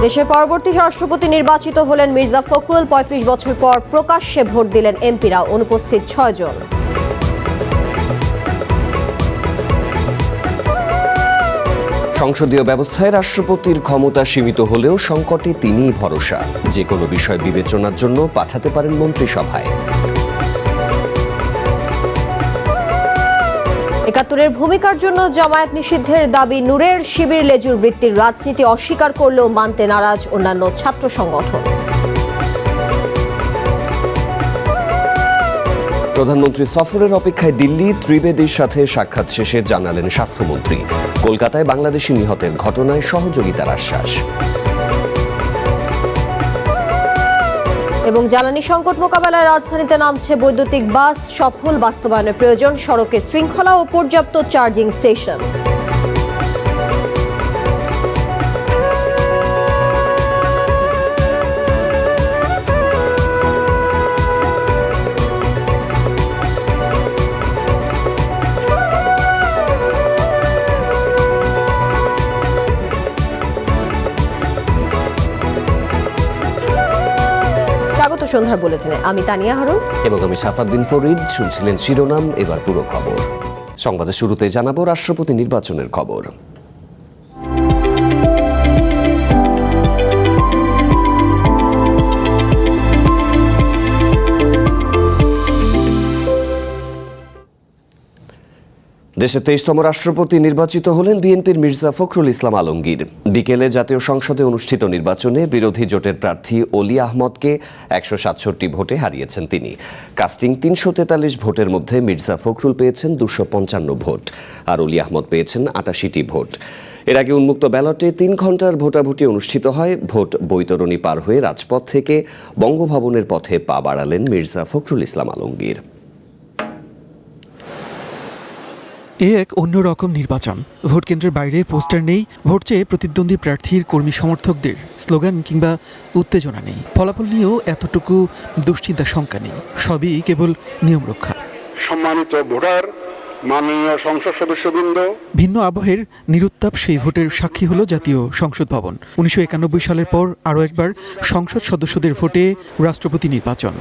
দেশের পরবর্তী রাষ্ট্রপতি নির্বাচিত হলেন মির্জা ফখরুল। ৩৫ বছর পর প্রকাশ্যে ভোট দিলেন এমপিরা, অনুপস্থিত ৬ জন। সংসদীয় ব্যবস্থায় রাষ্ট্রপতির ক্ষমতা সীমিত হলেও সংকটে তিনিই ভরসা। যে কোনো বিষয় বিবেচনার জন্য পাঠাতে পারেন মন্ত্রিসভায়। ৭১-এর ভূমিকার জন্য জামায়াত নিষিদ্ধের দাবি নূরের শিবির লেজুর বৃত্তির রাজনীতি অস্বীকার করলেও মানতে নারাজ অন্যান্য ছাত্র সংগঠন। প্রধানমন্ত্রী সফরের অপেক্ষায় দিল্লি, ত্রিবেদীর সাথে সাক্ষাৎ শেষে জানালেন স্বাস্থ্যমন্ত্রী। কলকাতায় বাংলাদেশি নিহতের ঘটনায় সহযোগিতার আশ্বাস। এবং জ্বালানি সংকট মোকাবেলায় রাজধানীতে নামছে বৈদ্যুতিক বাস, সফল বাস্তবায়নের প্রয়োজন। সড়কে শৃঙ্খলা ও পর্যাপ্ত চার্জিং স্টেশন। সন্ধ্যার বুলেটিনে আমি তানিয়া হারুন এবং আমি সাফাত বিন ফরিদ। শুনছিলেন শিরোনাম, এবার পুরো খবর। সংবাদের শুরুতে জানাবো রাষ্ট্রপতি নির্বাচনের খবর। দেশের ২৩তম রাষ্ট্রপতি নির্বাচিত হলেন বিএনপির মির্জা ফখরুল ইসলাম আলমগীর। বিকেলে জাতীয় সংসদে অনুষ্ঠিত নির্বাচনে বিরোধী জোটের প্রার্থী অলি আহমদকে ১৬৭ ভোটে হারিয়েছেন তিনি। কাস্টিং ৩৪৩ ভোটের মধ্যে মির্জা ফখরুল পেয়েছেন ২৫৫ ভোট আর অলি আহমদ পেয়েছেন ৮৮টি ভোট। এর আগে উন্মুক্ত ব্যালটে ৩ ঘণ্টার ভোটাভুটি অনুষ্ঠিত হয়। ভোট বৈতরণী পার হয়ে রাজপথ থেকে বঙ্গভবনের পথে পা বাড়ালেন মির্জা ফখরুল ইসলাম আলমগীর। এক অন্যরকম নির্বাচন। ভোট কেন্দ্রের বাইরে পোস্টার নেই, ভোট চেয়ে প্রতিদ্বন্দ্বী প্রার্থীর কর্মী সমর্থকদের স্লোগান কিংবা উত্তেজনা নেই। ফলাফল নিয়েও এতটুকু দুশ্চিন্তা শঙ্কা নেই, সবই কেবল নিয়ম রক্ষা। সম্মানিত ভোটার, মাননীয় সংসদ সদস্যবৃন্দ, ভিন্ন আবহের নিরুত্তাপ সেই ভোটের সাক্ষী হলো জাতীয় সংসদ ভবন। ১৯৯১ সালের পর আরও একবার সংসদ সদস্যদের ভোটে রাষ্ট্রপতি নির্বাচন।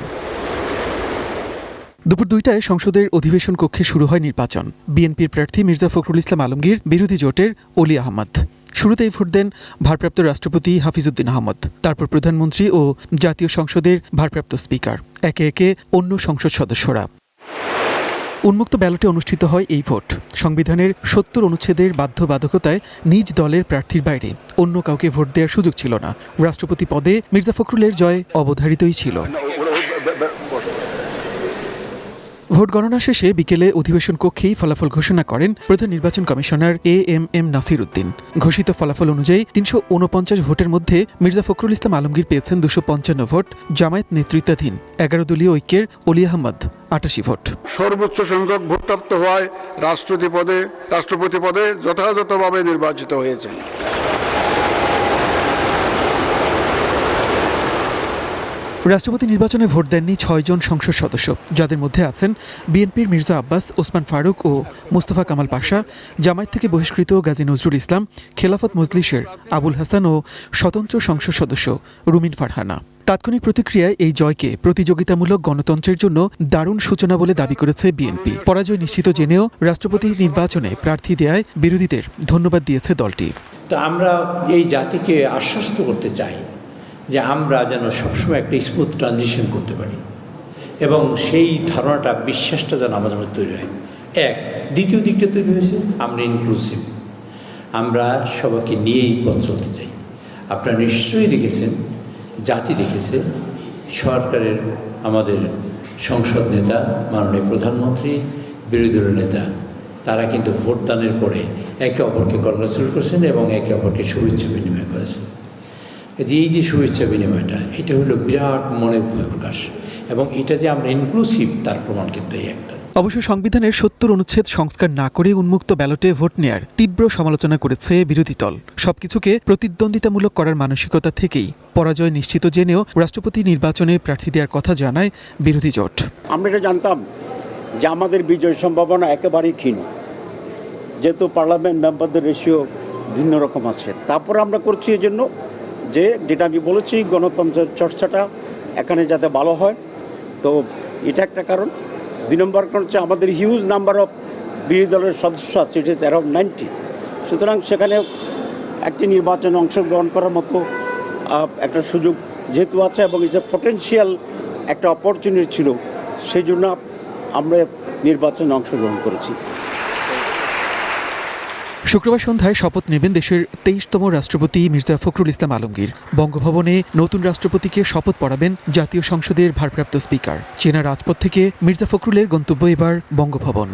দুপুর ২টায় সংসদের অধিবেশন কক্ষে শুরু হয় নির্বাচন। বিএনপির প্রার্থী মির্জা ফখরুল ইসলাম আলমগীর, বিরোধী জোটের অলি আহমদ। শুরুতেই ভোট দেন ভারপ্রাপ্ত রাষ্ট্রপতি হাফিজউদ্দিন আহমদ, তারপর প্রধানমন্ত্রী ও জাতীয় সংসদের ভারপ্রাপ্ত স্পিকার, একে একে অন্য সংসদ সদস্যরা। উন্মুক্ত ব্যালটে অনুষ্ঠিত হয় এই ভোট। সংবিধানের ৭০ অনুচ্ছেদের বাধ্যবাধকতায় নিজ দলের প্রার্থীর বাইরে অন্য কাউকে ভোট দেওয়ার সুযোগ ছিল না। রাষ্ট্রপতি পদে মির্জা ফখরুলের জয় অবধারিতই ছিল। ভোট গণনা শেষে বিকেলে অধিবেশন কক্ষেই ফলাফল ঘোষণা করেন প্রধান নির্বাচন কমিশনার এএমএম নাসির উদ্দিন। ঘোষিত ফলাফল অনুযায়ী ৩৪৯ ভোটের মধ্যে মির্জা ফখরুল ইসলাম আলমগীর পেয়েছেন ২৫৫ ভোট, জামায়াত নেতৃত্বাধীন ১১ দলীয় ঐক্যের অলি আহমদ ৮৮ ভোট। সর্বোচ্চ সংখ্যক ভোটপ্রাপ্ত হওয়ায় রাষ্ট্রপতি পদে যথাযথভাবে নির্বাচিত হয়েছেন। রাষ্ট্রপতি নির্বাচনে ভোট দেননি ৬ জন সংসদ সদস্য, যাদের মধ্যে আছেন বিএনপির মির্জা আব্বাস, ওসমান ফারুক ও মুস্তফা কামাল পাশা, জামায়াত থেকে বহিষ্কৃত গাজী নজরুল ইসলাম, খেলাফত মজলিসের আবুল হাসান ও স্বতন্ত্র সংসদ সদস্য রুমিন ফারহানা। তাৎক্ষণিক প্রতিক্রিয়ায় এই জয়কে প্রতিযোগিতামূলক গণতন্ত্রের জন্য দারুণ সূচনা বলে দাবি করেছে বিএনপি। পরাজয় নিশ্চিত জেনেও রাষ্ট্রপতি নির্বাচনে প্রার্থী দেয়ায় বিরোধীদের ধন্যবাদ দিয়েছে দলটি। তো আমরা এই জাতিকে আশ্বস্ত করতে চাই যে আমরা যেন সবসময় একটা স্মুথ ট্রানজিশন করতে পারি এবং সেই ধারণাটা, বিশ্বাসটা যেন আমাদের মধ্যে তৈরি হয়। দ্বিতীয় দিকটা তৈরি হয়েছে, আমরা ইনক্লুসিভ, আমরা সবাইকে নিয়েই পথ চলতে চাই। আপনারা নিশ্চয়ই দেখেছেন, জাতি দেখেছে, সরকারের আমাদের সংসদ নেতা, মাননীয় প্রধানমন্ত্রী, বিরোধী দলের নেতা, তারা কিন্তু ভোটদানের পরে একে অপরকে কংগ্রেচুলেট করেছেন এবং একে অপরকে শুভেচ্ছা বিনিময় করেছেন। এই যে শুভেচ্ছা বিনিময়টা, এটা হলো বিরাট মনের বহিঃপ্রকাশ এবং এটা যে আমরা ইনক্লুসিভ তার প্রমাণ কিন্তু এই একটা। অবশ্য সংবিধানের ৭০ অনুচ্ছেদ সংস্কার না করে উন্মুক্ত ব্যালটে ভোট নেয়ার তীব্র সমালোচনা করেছে বিরোধী দল। সবকিছুকে প্রতিদ্বন্দ্বিতামূলক করার মানসিকতা থেকেই পরাজয় নিশ্চিত জেনেও রাষ্ট্রপতি নির্বাচনে প্রার্থী দেওয়ার কথা জানায় বিরোধী জোট। আমরা এটা জানতাম যে আমাদের বিজয় সম্ভাবনা একেবারেই ক্ষীণ, যেহেতু পার্লামেন্ট মেম্বারদের রেশিও ভিন্ন রকম আছে। তারপর আমরা করছি এই জন্য যেটা আমি বলেছি গণতন্ত্রের চর্চাটা এখানে যাতে ভালো হয়, তো এটা একটা কারণ। 2 নম্বর কারণ হচ্ছে আমাদের হিউজ নাম্বার অফ বিরোধী দলের সদস্য আছে, ইট ইজ অ্যারাউন্ড 90। সুতরাং সেখানে একটি নির্বাচনে অংশগ্রহণ করার মতো একটা সুযোগ যেহেতু আছে এবং এটা পটেনশিয়াল একটা অপরচুনিটি ছিল, সেই জন্য আমরা নির্বাচনে অংশগ্রহণ করেছি। শুক্রবার সন্ধ্যায় শপথ নেবেন দেশের 23তম রাষ্ট্রপতি মির্জা ফখরুল ইসলাম আলমগীর। বঙ্গভবনে নতুন রাষ্ট্রপতিকে শপথ পড়াবেন জাতীয় সংসদের ভারপ্রাপ্ত স্পিকার। চেনা রাজপথ থেকে মির্জা ফখরুলের গন্তব্য এবার বঙ্গভবন।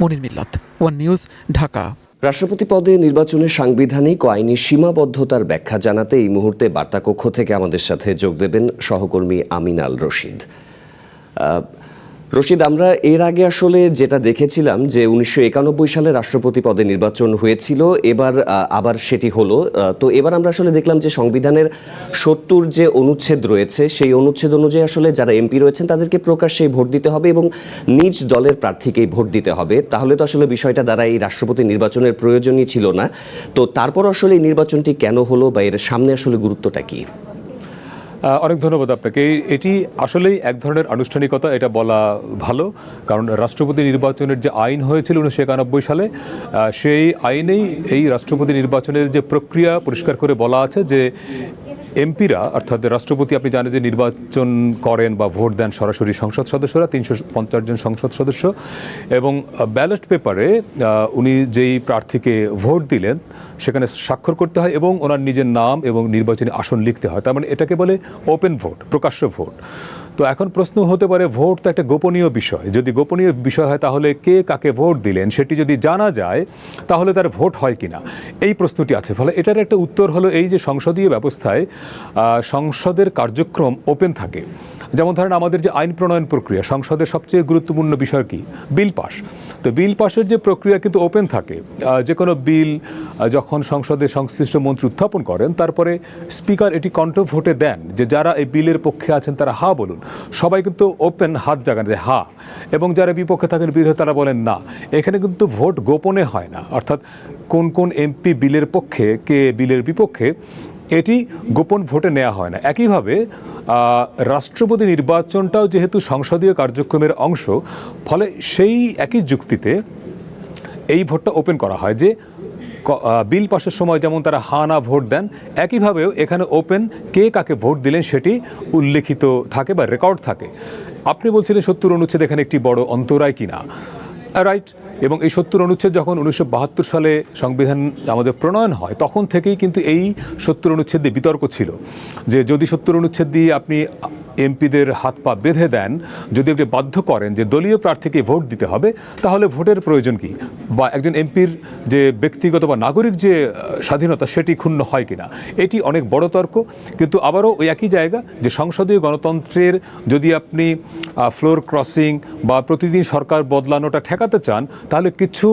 মনির মিল্লাত, ওয়ান নিউজ, ঢাকা। রাষ্ট্রপতি পদে নির্বাচনের সাংবিধানিক ও আইনি সীমাবদ্ধতার ব্যাখ্যা জানাতে এই মুহূর্তে বার্তাকক্ষ থেকে আমাদের সাথে যোগ দেবেন সহকর্মী আমিন আল রশিদ। রশিদ, আমরা এর আগে আসলে যেটা দেখেছিলাম যে 1991 সালে রাষ্ট্রপতি পদে নির্বাচন হয়েছিল, এবার আবার সেটি হলো। তো এবার আমরা আসলে দেখলাম যে সংবিধানের 70 যে অনুচ্ছেদ রয়েছে সেই অনুচ্ছেদ অনুযায়ী আসলে যারা এমপি রয়েছেন তাদেরকে প্রকাশ্যে ভোট দিতে হবে এবং নিজ দলের প্রার্থীকেই ভোট দিতে হবে। তাহলে তো আসলে বিষয়টা দ্বারা এই রাষ্ট্রপতি নির্বাচনের প্রয়োজনই ছিল না। তো তারপর আসলে এই নির্বাচনটি কেন হলো বা এর সামনে আসলে গুরুত্বটা কি? অনেক ধন্যবাদ আপনাকে। এটি আসলেই এক ধরনের আনুষ্ঠানিকতা, এটা বলা ভালো, কারণ রাষ্ট্রপতি নির্বাচনের যে আইন হয়েছিল 1991 সালে, সেই আইনেই এই রাষ্ট্রপতি নির্বাচনের যে প্রক্রিয়া পরিষ্কার করে বলা আছে যে এমপিরা অর্থাৎ রাষ্ট্রপতি আপনি জানেন যে নির্বাচন করেন বা ভোট দেন সরাসরি সংসদ সদস্যরা, 350 জন সংসদ সদস্য, এবং ব্যালট পেপারে উনি যেই প্রার্থীকে ভোট দিলেন সেখানে স্বাক্ষর করতে হয় এবং ওনার নিজের নাম এবং নির্বাচনী আসন লিখতে হয়। তার মানে এটাকে বলে ওপেন ভোট, প্রকাশ্য ভোট। তো এখন প্রশ্ন হতে পারে, ভোট তো একটা গোপনীয় বিষয়, যদি গোপনীয় বিষয় হয় তাহলে কে কাকে ভোট দিলেন সেটি যদি জানা যায় তাহলে তার ভোট হয় কিনা, এই প্রশ্নটি আছে। ফলে এটার একটা উত্তর হলো এই যে সংসদীয় ব্যবস্থায় সংসদের কার্যক্রম ওপেন থাকে। যেমন ধরেন আমাদের যে আইন প্রণয়ন প্রক্রিয়া, সংসদের সবচেয়ে গুরুত্বপূর্ণ বিষয় কি? Bill pass. তো বিল পাসের যে প্রক্রিয়া কিন্তু ওপেন থাকে। যে কোনো বিল যখন সংসদে সংশ্লিষ্ট মন্ত্রী উত্থাপন করেন তারপরে স্পিকার এটি কণ্ঠ ভোটে দেন যে যারা এই বিলের পক্ষে আছেন তারা হা বলুন। সবাই কিন্তু ওপেন হাত জাগান যে হা, এবং যারা বিপক্ষে থাকেন বিরোধী তারা বলেন না। এখানে কিন্তু ভোট গোপনে হয় না, অর্থাৎ কোন কোন এমপি বিলের পক্ষে কে বিলের বিপক্ষে এটি গোপন ভোটে নেওয়া হয় না। একইভাবে রাষ্ট্রপতি নির্বাচনটাও যেহেতু সংসদীয় কার্যক্রমের অংশ, ফলে সেই একই যুক্তিতে এই ভোটটা ওপেন করা হয় যে বিল পাসের সময় যেমন তারা হা না ভোট দেন, একইভাবেও এখানে ওপেন কে কাকে ভোট দিলেন সেটি উল্লেখিত থাকে বা রেকর্ড থাকে। আপনি বলছিলেন 70 অনুচ্ছেদ এখানে একটি বড় অন্তরায় কিনা, রাইট। এবং এই 70 অনুচ্ছেদ যখন 1972 সালে সংবিধান আমাদের প্রণয়ন হয় তখন থেকেই কিন্তু এই 70 অনুচ্ছেদ দিয়ে বিতর্ক ছিল যে যদি 70 অনুচ্ছেদ দিয়ে আপনি এমপিদের হাত পা বেঁধে দেন, যদি আপনি বাধ্য করেন যে দলীয় প্রার্থীকে ভোট দিতে হবে, তাহলে ভোটের প্রয়োজন কি, বা একজন এমপির যে ব্যক্তিগত বা নাগরিক যে স্বাধীনতা সেটি ক্ষুণ্ণ হয় কিনা, এটি অনেক বড় তর্ক। কিন্তু আবারও ওই একই জায়গা যে সংসদীয় গণতন্ত্রের যদি আপনি ফ্লোর ক্রসিং বা প্রতিদিন সরকার বদলানোটা ঠেকাতে চান তাহলে কিছু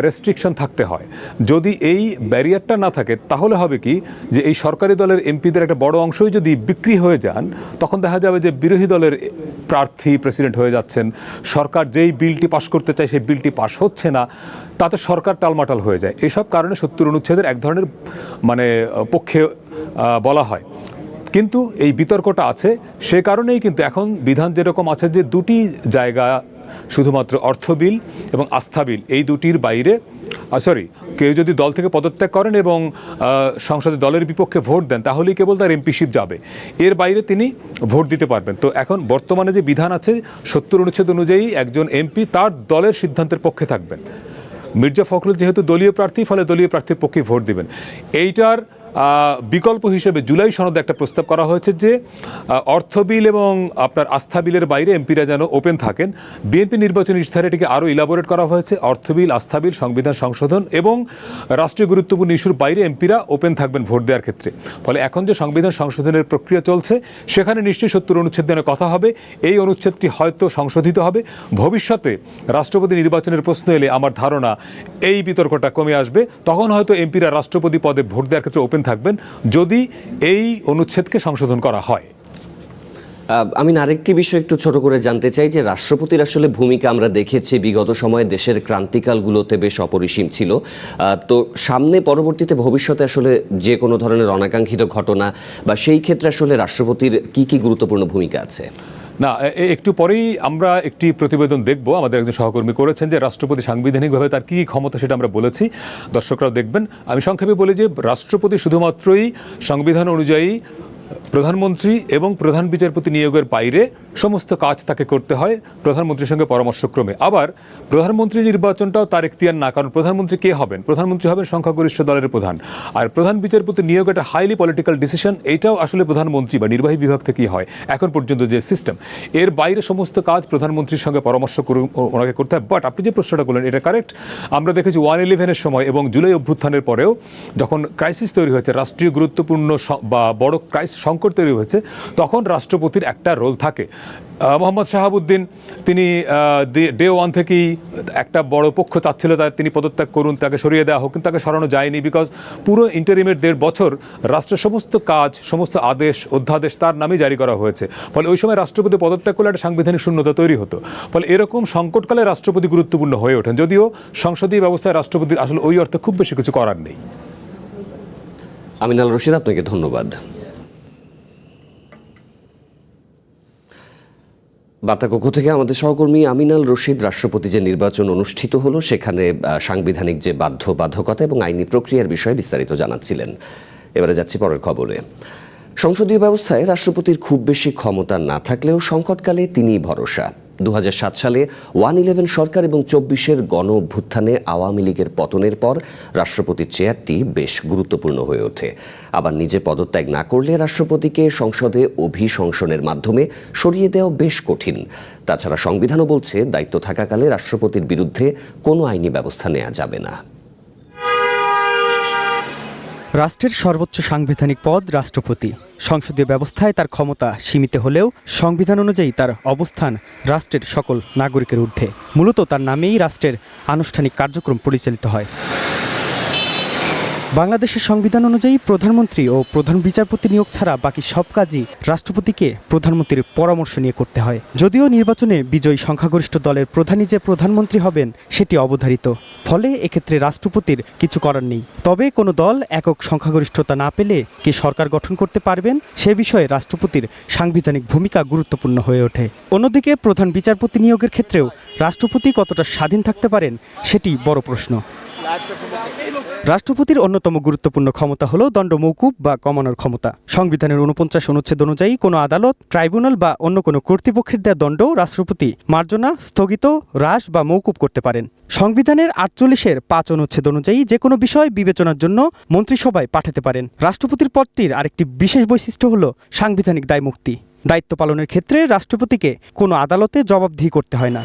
রেস্ট্রিকশন থাকতে হয়। যদি এই ব্যারিয়ারটা না থাকে তাহলে হবে কি যে এই সরকারি দলের এমপিদের একটা বড় অংশই যদি বিক্রি হয়ে যান তখন দেখা যাবে যে বিরোধী দলের প্রার্থী প্রেসিডেন্ট হয়ে যাচ্ছেন, সরকার যেই বিলটি পাশ করতে চায় সেই বিলটি পাশ হচ্ছে না, তাতে সরকার টালমাটাল হয়ে যায়। এসব কারণে 70 অনুচ্ছেদের এক ধরনের পক্ষে বলা হয়। কিন্তু এই বিতর্কটা আছে, সে কারণেই কিন্তু এখন বিধান যেরকম আছে যে দুটি জায়গা শুধুমাত্র অর্থ বিল এবং আস্থা বিল, এই দুটির বাইরে কেউ যদি দল থেকে পদত্যাগ করেন এবং সংসদে দলের বিপক্ষে ভোট দেন তাহলেই কেবল তার এমপিশিপ যাবে, এর বাইরে তিনি ভোট দিতে পারবেন। তো এখন বর্তমানে যে বিধান আছে 70 অনুচ্ছেদ অনুযায়ী একজন এমপি তার দলের সিদ্ধান্তের পক্ষে থাকবেন। মির্জা ফখরুল যেহেতু দলীয় প্রার্থী, ফলে দলীয় প্রার্থীর পক্ষে ভোট দিবেন। এইটার বিকল্প হিসেবে জুলাই সনদে একটা প্রস্তাব করা হয়েছে যে অর্থ বিল এবং আপনার আস্থা বিলের বাইরে এমপিরা যেন ওপেন থাকেন। বিএনপি নির্বাচনী ইশতেহারে এটিকে আরও ইলাবোরেট করা হয়েছে, অর্থ বিল, আস্থা বিল, সংবিধান সংশোধন এবং রাষ্ট্রীয় গুরুত্বপূর্ণ ইস্যুর বাইরে এমপিরা ওপেন থাকবেন ভোট দেওয়ার ক্ষেত্রে। ফলে এখন যে সংবিধান সংশোধনের প্রক্রিয়া চলছে সেখানে নিশ্চয়ই 70 অনুচ্ছেদ নিয়ে কথা হবে। এই অনুচ্ছেদটি হয়তো সংশোধিত হবে। ভবিষ্যতে রাষ্ট্রপতি নির্বাচনের প্রশ্ন এলে আমার ধারণা এই বিতর্কটা কমে আসবে, তখন হয়তো এমপিরা রাষ্ট্রপতি পদে ভোট দেওয়ার ক্ষেত্রে ওপেন থাকবেন যদি এই অনুচ্ছেদকে সংশোধন করা হয়। আমি আরেকটি বিষয় একটু ছোট করে জানতে চাই যে রাষ্ট্রপতির আসলে ভূমিকা আমরা দেখেছি বিগত সময়ে দেশের ক্রান্তিকালগুলোতে বেশ অপরিসীম ছিল। তো সামনে পরবর্তীতে ভবিষ্যতে আসলে যে কোনো ধরনের অনাকাঙ্ক্ষিত ঘটনা বা সেই ক্ষেত্রে আসলে রাষ্ট্রপতির কি গুরুত্বপূর্ণ ভূমিকা আছে? না, একটু পরেই আমরা একটি প্রতিবেদন দেখব, আমাদের একজন সহকর্মী করেছেন, যে রাষ্ট্রপতি সাংবিধানিকভাবে তার কী ক্ষমতা সেটা আমরা বলেছি, দর্শকরাও দেখবেন। আমি সংক্ষেপে বলি যে রাষ্ট্রপতি শুধুমাত্রই সংবিধান অনুযায়ী প্রধানমন্ত্রী এবং প্রধান বিচারপতি নিয়োগের বাইরে সমস্ত কাজ তাকে করতে হয় প্রধানমন্ত্রীর সঙ্গে পরামর্শক্রমে। আবার প্রধানমন্ত্রী নির্বাচনটাও তার এখতিয়ার না, কারণ প্রধানমন্ত্রী কে হবেন? প্রধানমন্ত্রী হবেন সংখ্যাগরিষ্ঠ দলের প্রধান। আর প্রধান বিচারপতি নিয়োগ একটা হাইলি পলিটিক্যাল ডিসিশন, এইটাও আসলে প্রধানমন্ত্রী বা নির্বাহী বিভাগ থেকেই হয় এখন পর্যন্ত যে সিস্টেম। এর বাইরে সমস্ত কাজ প্রধানমন্ত্রীর সঙ্গে পরামর্শ করে ওনাকে করতে হয়। বাট আপনি যে প্রশ্নটা করলেন এটা কারেক্ট। আমরা দেখেছি 111-এর সময় এবং জুলাই অভ্যুত্থানের পরেও যখন ক্রাইসিস তৈরি হয়েছে, রাষ্ট্রীয় গুরুত্বপূর্ণ বা বড় সংকট তৈরি হয়েছে, তখন রাষ্ট্রপতির একটা রোল থাকে। মোহাম্মদ শাহাবুদ্দিন তিনি ডে ওয়ান থেকেই একটা বড় পক্ষ চাচ্ছিল তিনি পদত্যাগ করুন, তাকে সরিয়ে দেওয়া হোক, কিন্তু তাকে সরানো যায়নি, বিকজ পুরো ইন্টারিমের 1.5 বছর রাষ্ট্রের সমস্ত কাজ, সমস্ত আদেশ অধ্যাদেশ তার নামে জারি করা হয়েছে। ফলে ওই সময় রাষ্ট্রপতি পদত্যাগ করলে একটা সাংবিধানিক শূন্যতা তৈরি হতো। ফলে এরকম সংকটকালে রাষ্ট্রপতি গুরুত্বপূর্ণ হয়ে ওঠেন, যদিও সংসদীয় ব্যবস্থায় রাষ্ট্রপতির আসলে ওই অর্থে খুব বেশি কিছু করার নেই। আমিনাল রশিদ, আপনাকে ধন্যবাদ। বার্তাকক্ষ থেকে আমাদের সহকর্মী আমিনাল রশিদ রাষ্ট্রপতি যে নির্বাচন অনুষ্ঠিত হলো সেখানে সাংবিধানিক যে বাধ্যবাধকতা এবং আইনি প্রক্রিয়ার বিষয়ে বিস্তারিত জানাচ্ছিলেন। এবারে যাচ্ছি পরের খবরে। সংসদীয় ব্যবস্থায় রাষ্ট্রপতির খুব বেশি ক্ষমতা না থাকলেও সংকটকালে তিনিই ভরসা। 2007 সালে 111 সরকার এবং 24-এর গণ অভ্যুত্থানে আওয়ামী লীগের পতনের পর রাষ্ট্রপতির চেয়ারটি বেশ গুরুত্বপূর্ণ হয়ে ওঠে। আবার নিজে পদত্যাগ না করলে রাষ্ট্রপতিকে সংসদে অভিশংসনের মাধ্যমে সরিয়ে দেওয়া বেশ কঠিন। তাছাড়া সংবিধানও বলছে দায়িত্ব থাকাকালে রাষ্ট্রপতির বিরুদ্ধে কোনো আইনি ব্যবস্থা নেওয়া যাবে না। রাষ্ট্রের সর্বোচ্চ সাংবিধানিক পদ রাষ্ট্রপতি। সংসদীয় ব্যবস্থায় তার ক্ষমতা সীমিত হলেও সংবিধান অনুযায়ী তার অবস্থান রাষ্ট্রের সকল নাগরিকের ঊর্ধ্বে। মূলত তার নামেই রাষ্ট্রের আনুষ্ঠানিক কার্যক্রম পরিচালিত হয়। বাংলাদেশের সংবিধান অনুযায়ী প্রধানমন্ত্রী ও প্রধান বিচারপতি নিয়োগ ছাড়া বাকি সব কাজই রাষ্ট্রপতিকে প্রধানমন্ত্রীর পরামর্শ নিয়ে করতে হয়। যদিও নির্বাচনে বিজয়ী সংখ্যাগরিষ্ঠ দলের প্রধানই যে প্রধানমন্ত্রী হবেন সেটি অবধারিত, ফলে এক্ষেত্রে রাষ্ট্রপতির কিছু করার নেই। তবে কোনো দল একক সংখ্যাগরিষ্ঠতা না পেলে কে সরকার গঠন করতে পারবেন সে বিষয়ে রাষ্ট্রপতির সাংবিধানিক ভূমিকা গুরুত্বপূর্ণ হয়ে ওঠে। অন্যদিকে প্রধান বিচারপতি নিয়োগের ক্ষেত্রেও রাষ্ট্রপতি কতটা স্বাধীন থাকতে পারেন সেটি বড় প্রশ্ন। রাষ্ট্রপতির অন্যতম গুরুত্বপূর্ণ ক্ষমতা হল দণ্ড মওকুফ বা কমানোর ক্ষমতা। সংবিধানের 49 অনুচ্ছেদ অনুযায়ী কোনো আদালত, ট্রাইব্যুনাল বা অন্য কোনো কর্তৃপক্ষের দেওয়া দণ্ড রাষ্ট্রপতি মার্জনা, স্থগিত, হ্রাস বা মওকুফ করতে পারেন। সংবিধানের 48-এর 5 অনুচ্ছেদ অনুযায়ী যে কোনো বিষয় বিবেচনার জন্য মন্ত্রিসভায় পাঠাতে পারেন। রাষ্ট্রপতির পদটির আরেকটি বিশেষ বৈশিষ্ট্য হল সাংবিধানিক দায়মুক্তি। দায়িত্ব পালনের ক্ষেত্রে রাষ্ট্রপতিকে কোনো আদালতে জবাবদিহি করতে হয় না।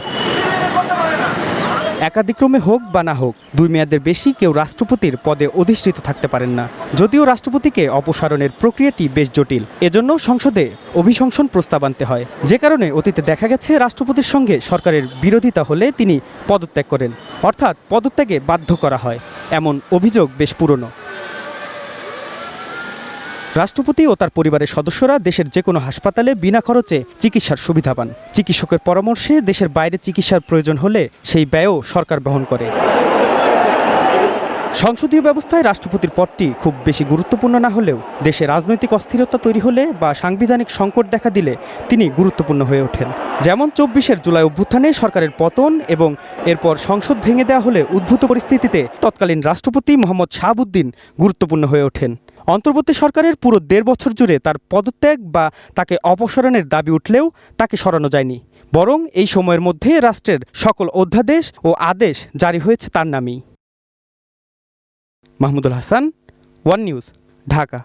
একাদিক্রমে হোক বা না হোক 2 মেয়াদের বেশি কেউ রাষ্ট্রপতির পদে অধিষ্ঠিত থাকতে পারেন না। যদিও রাষ্ট্রপতিকে অপসারণের প্রক্রিয়াটি বেশ জটিল, এজন্য সংসদে অভিশংসন প্রস্তাব আনতে হয়। যে কারণে অতীতে দেখা গেছে রাষ্ট্রপতির সঙ্গে সরকারের বিরোধিতা হলে তিনি পদত্যাগ করেন, অর্থাৎ পদত্যাগে বাধ্য করা হয়। এমন অভিযোগ বেশ পুরনো। রাষ্ট্রপতি ও তার পরিবারের সদস্যরা দেশের যে কোনো হাসপাতালে বিনা খরচে চিকিৎসার সুবিধা পান। চিকিৎসকের পরামর্শে দেশের বাইরে চিকিৎসার প্রয়োজন হলে সেই ব্যয়ও সরকার বহন করে। সংসদীয় ব্যবস্থায় রাষ্ট্রপতির পদটি খুব বেশি গুরুত্বপূর্ণ না হলেও দেশে রাজনৈতিক অস্থিরতা তৈরি হলে বা সাংবিধানিক সংকট দেখা দিলে তিনি গুরুত্বপূর্ণ হয়ে ওঠেন। যেমন 24-এর জুলাই অভ্যুত্থানে সরকারের পতন এবং এরপর সংসদ ভেঙে দেওয়া হলে উদ্ভূত পরিস্থিতিতে তৎকালীন রাষ্ট্রপতি মোহাম্মদ শাহাবুদ্দিন গুরুত্বপূর্ণ হয়ে ওঠেন। অন্তর্বর্তী সরকারের পুরো 1.5 বছর জুড়ে তার পদত্যাগ বা তাকে অপসারণের দাবি উঠলেও তাকে সরানো যায়নি, বরং এই সময়ের মধ্যে রাষ্ট্রের সকল অধ্যাদেশ ও আদেশ জারি হয়েছে তার নামেই। Mahmudul Hasan, one news, Dhaka.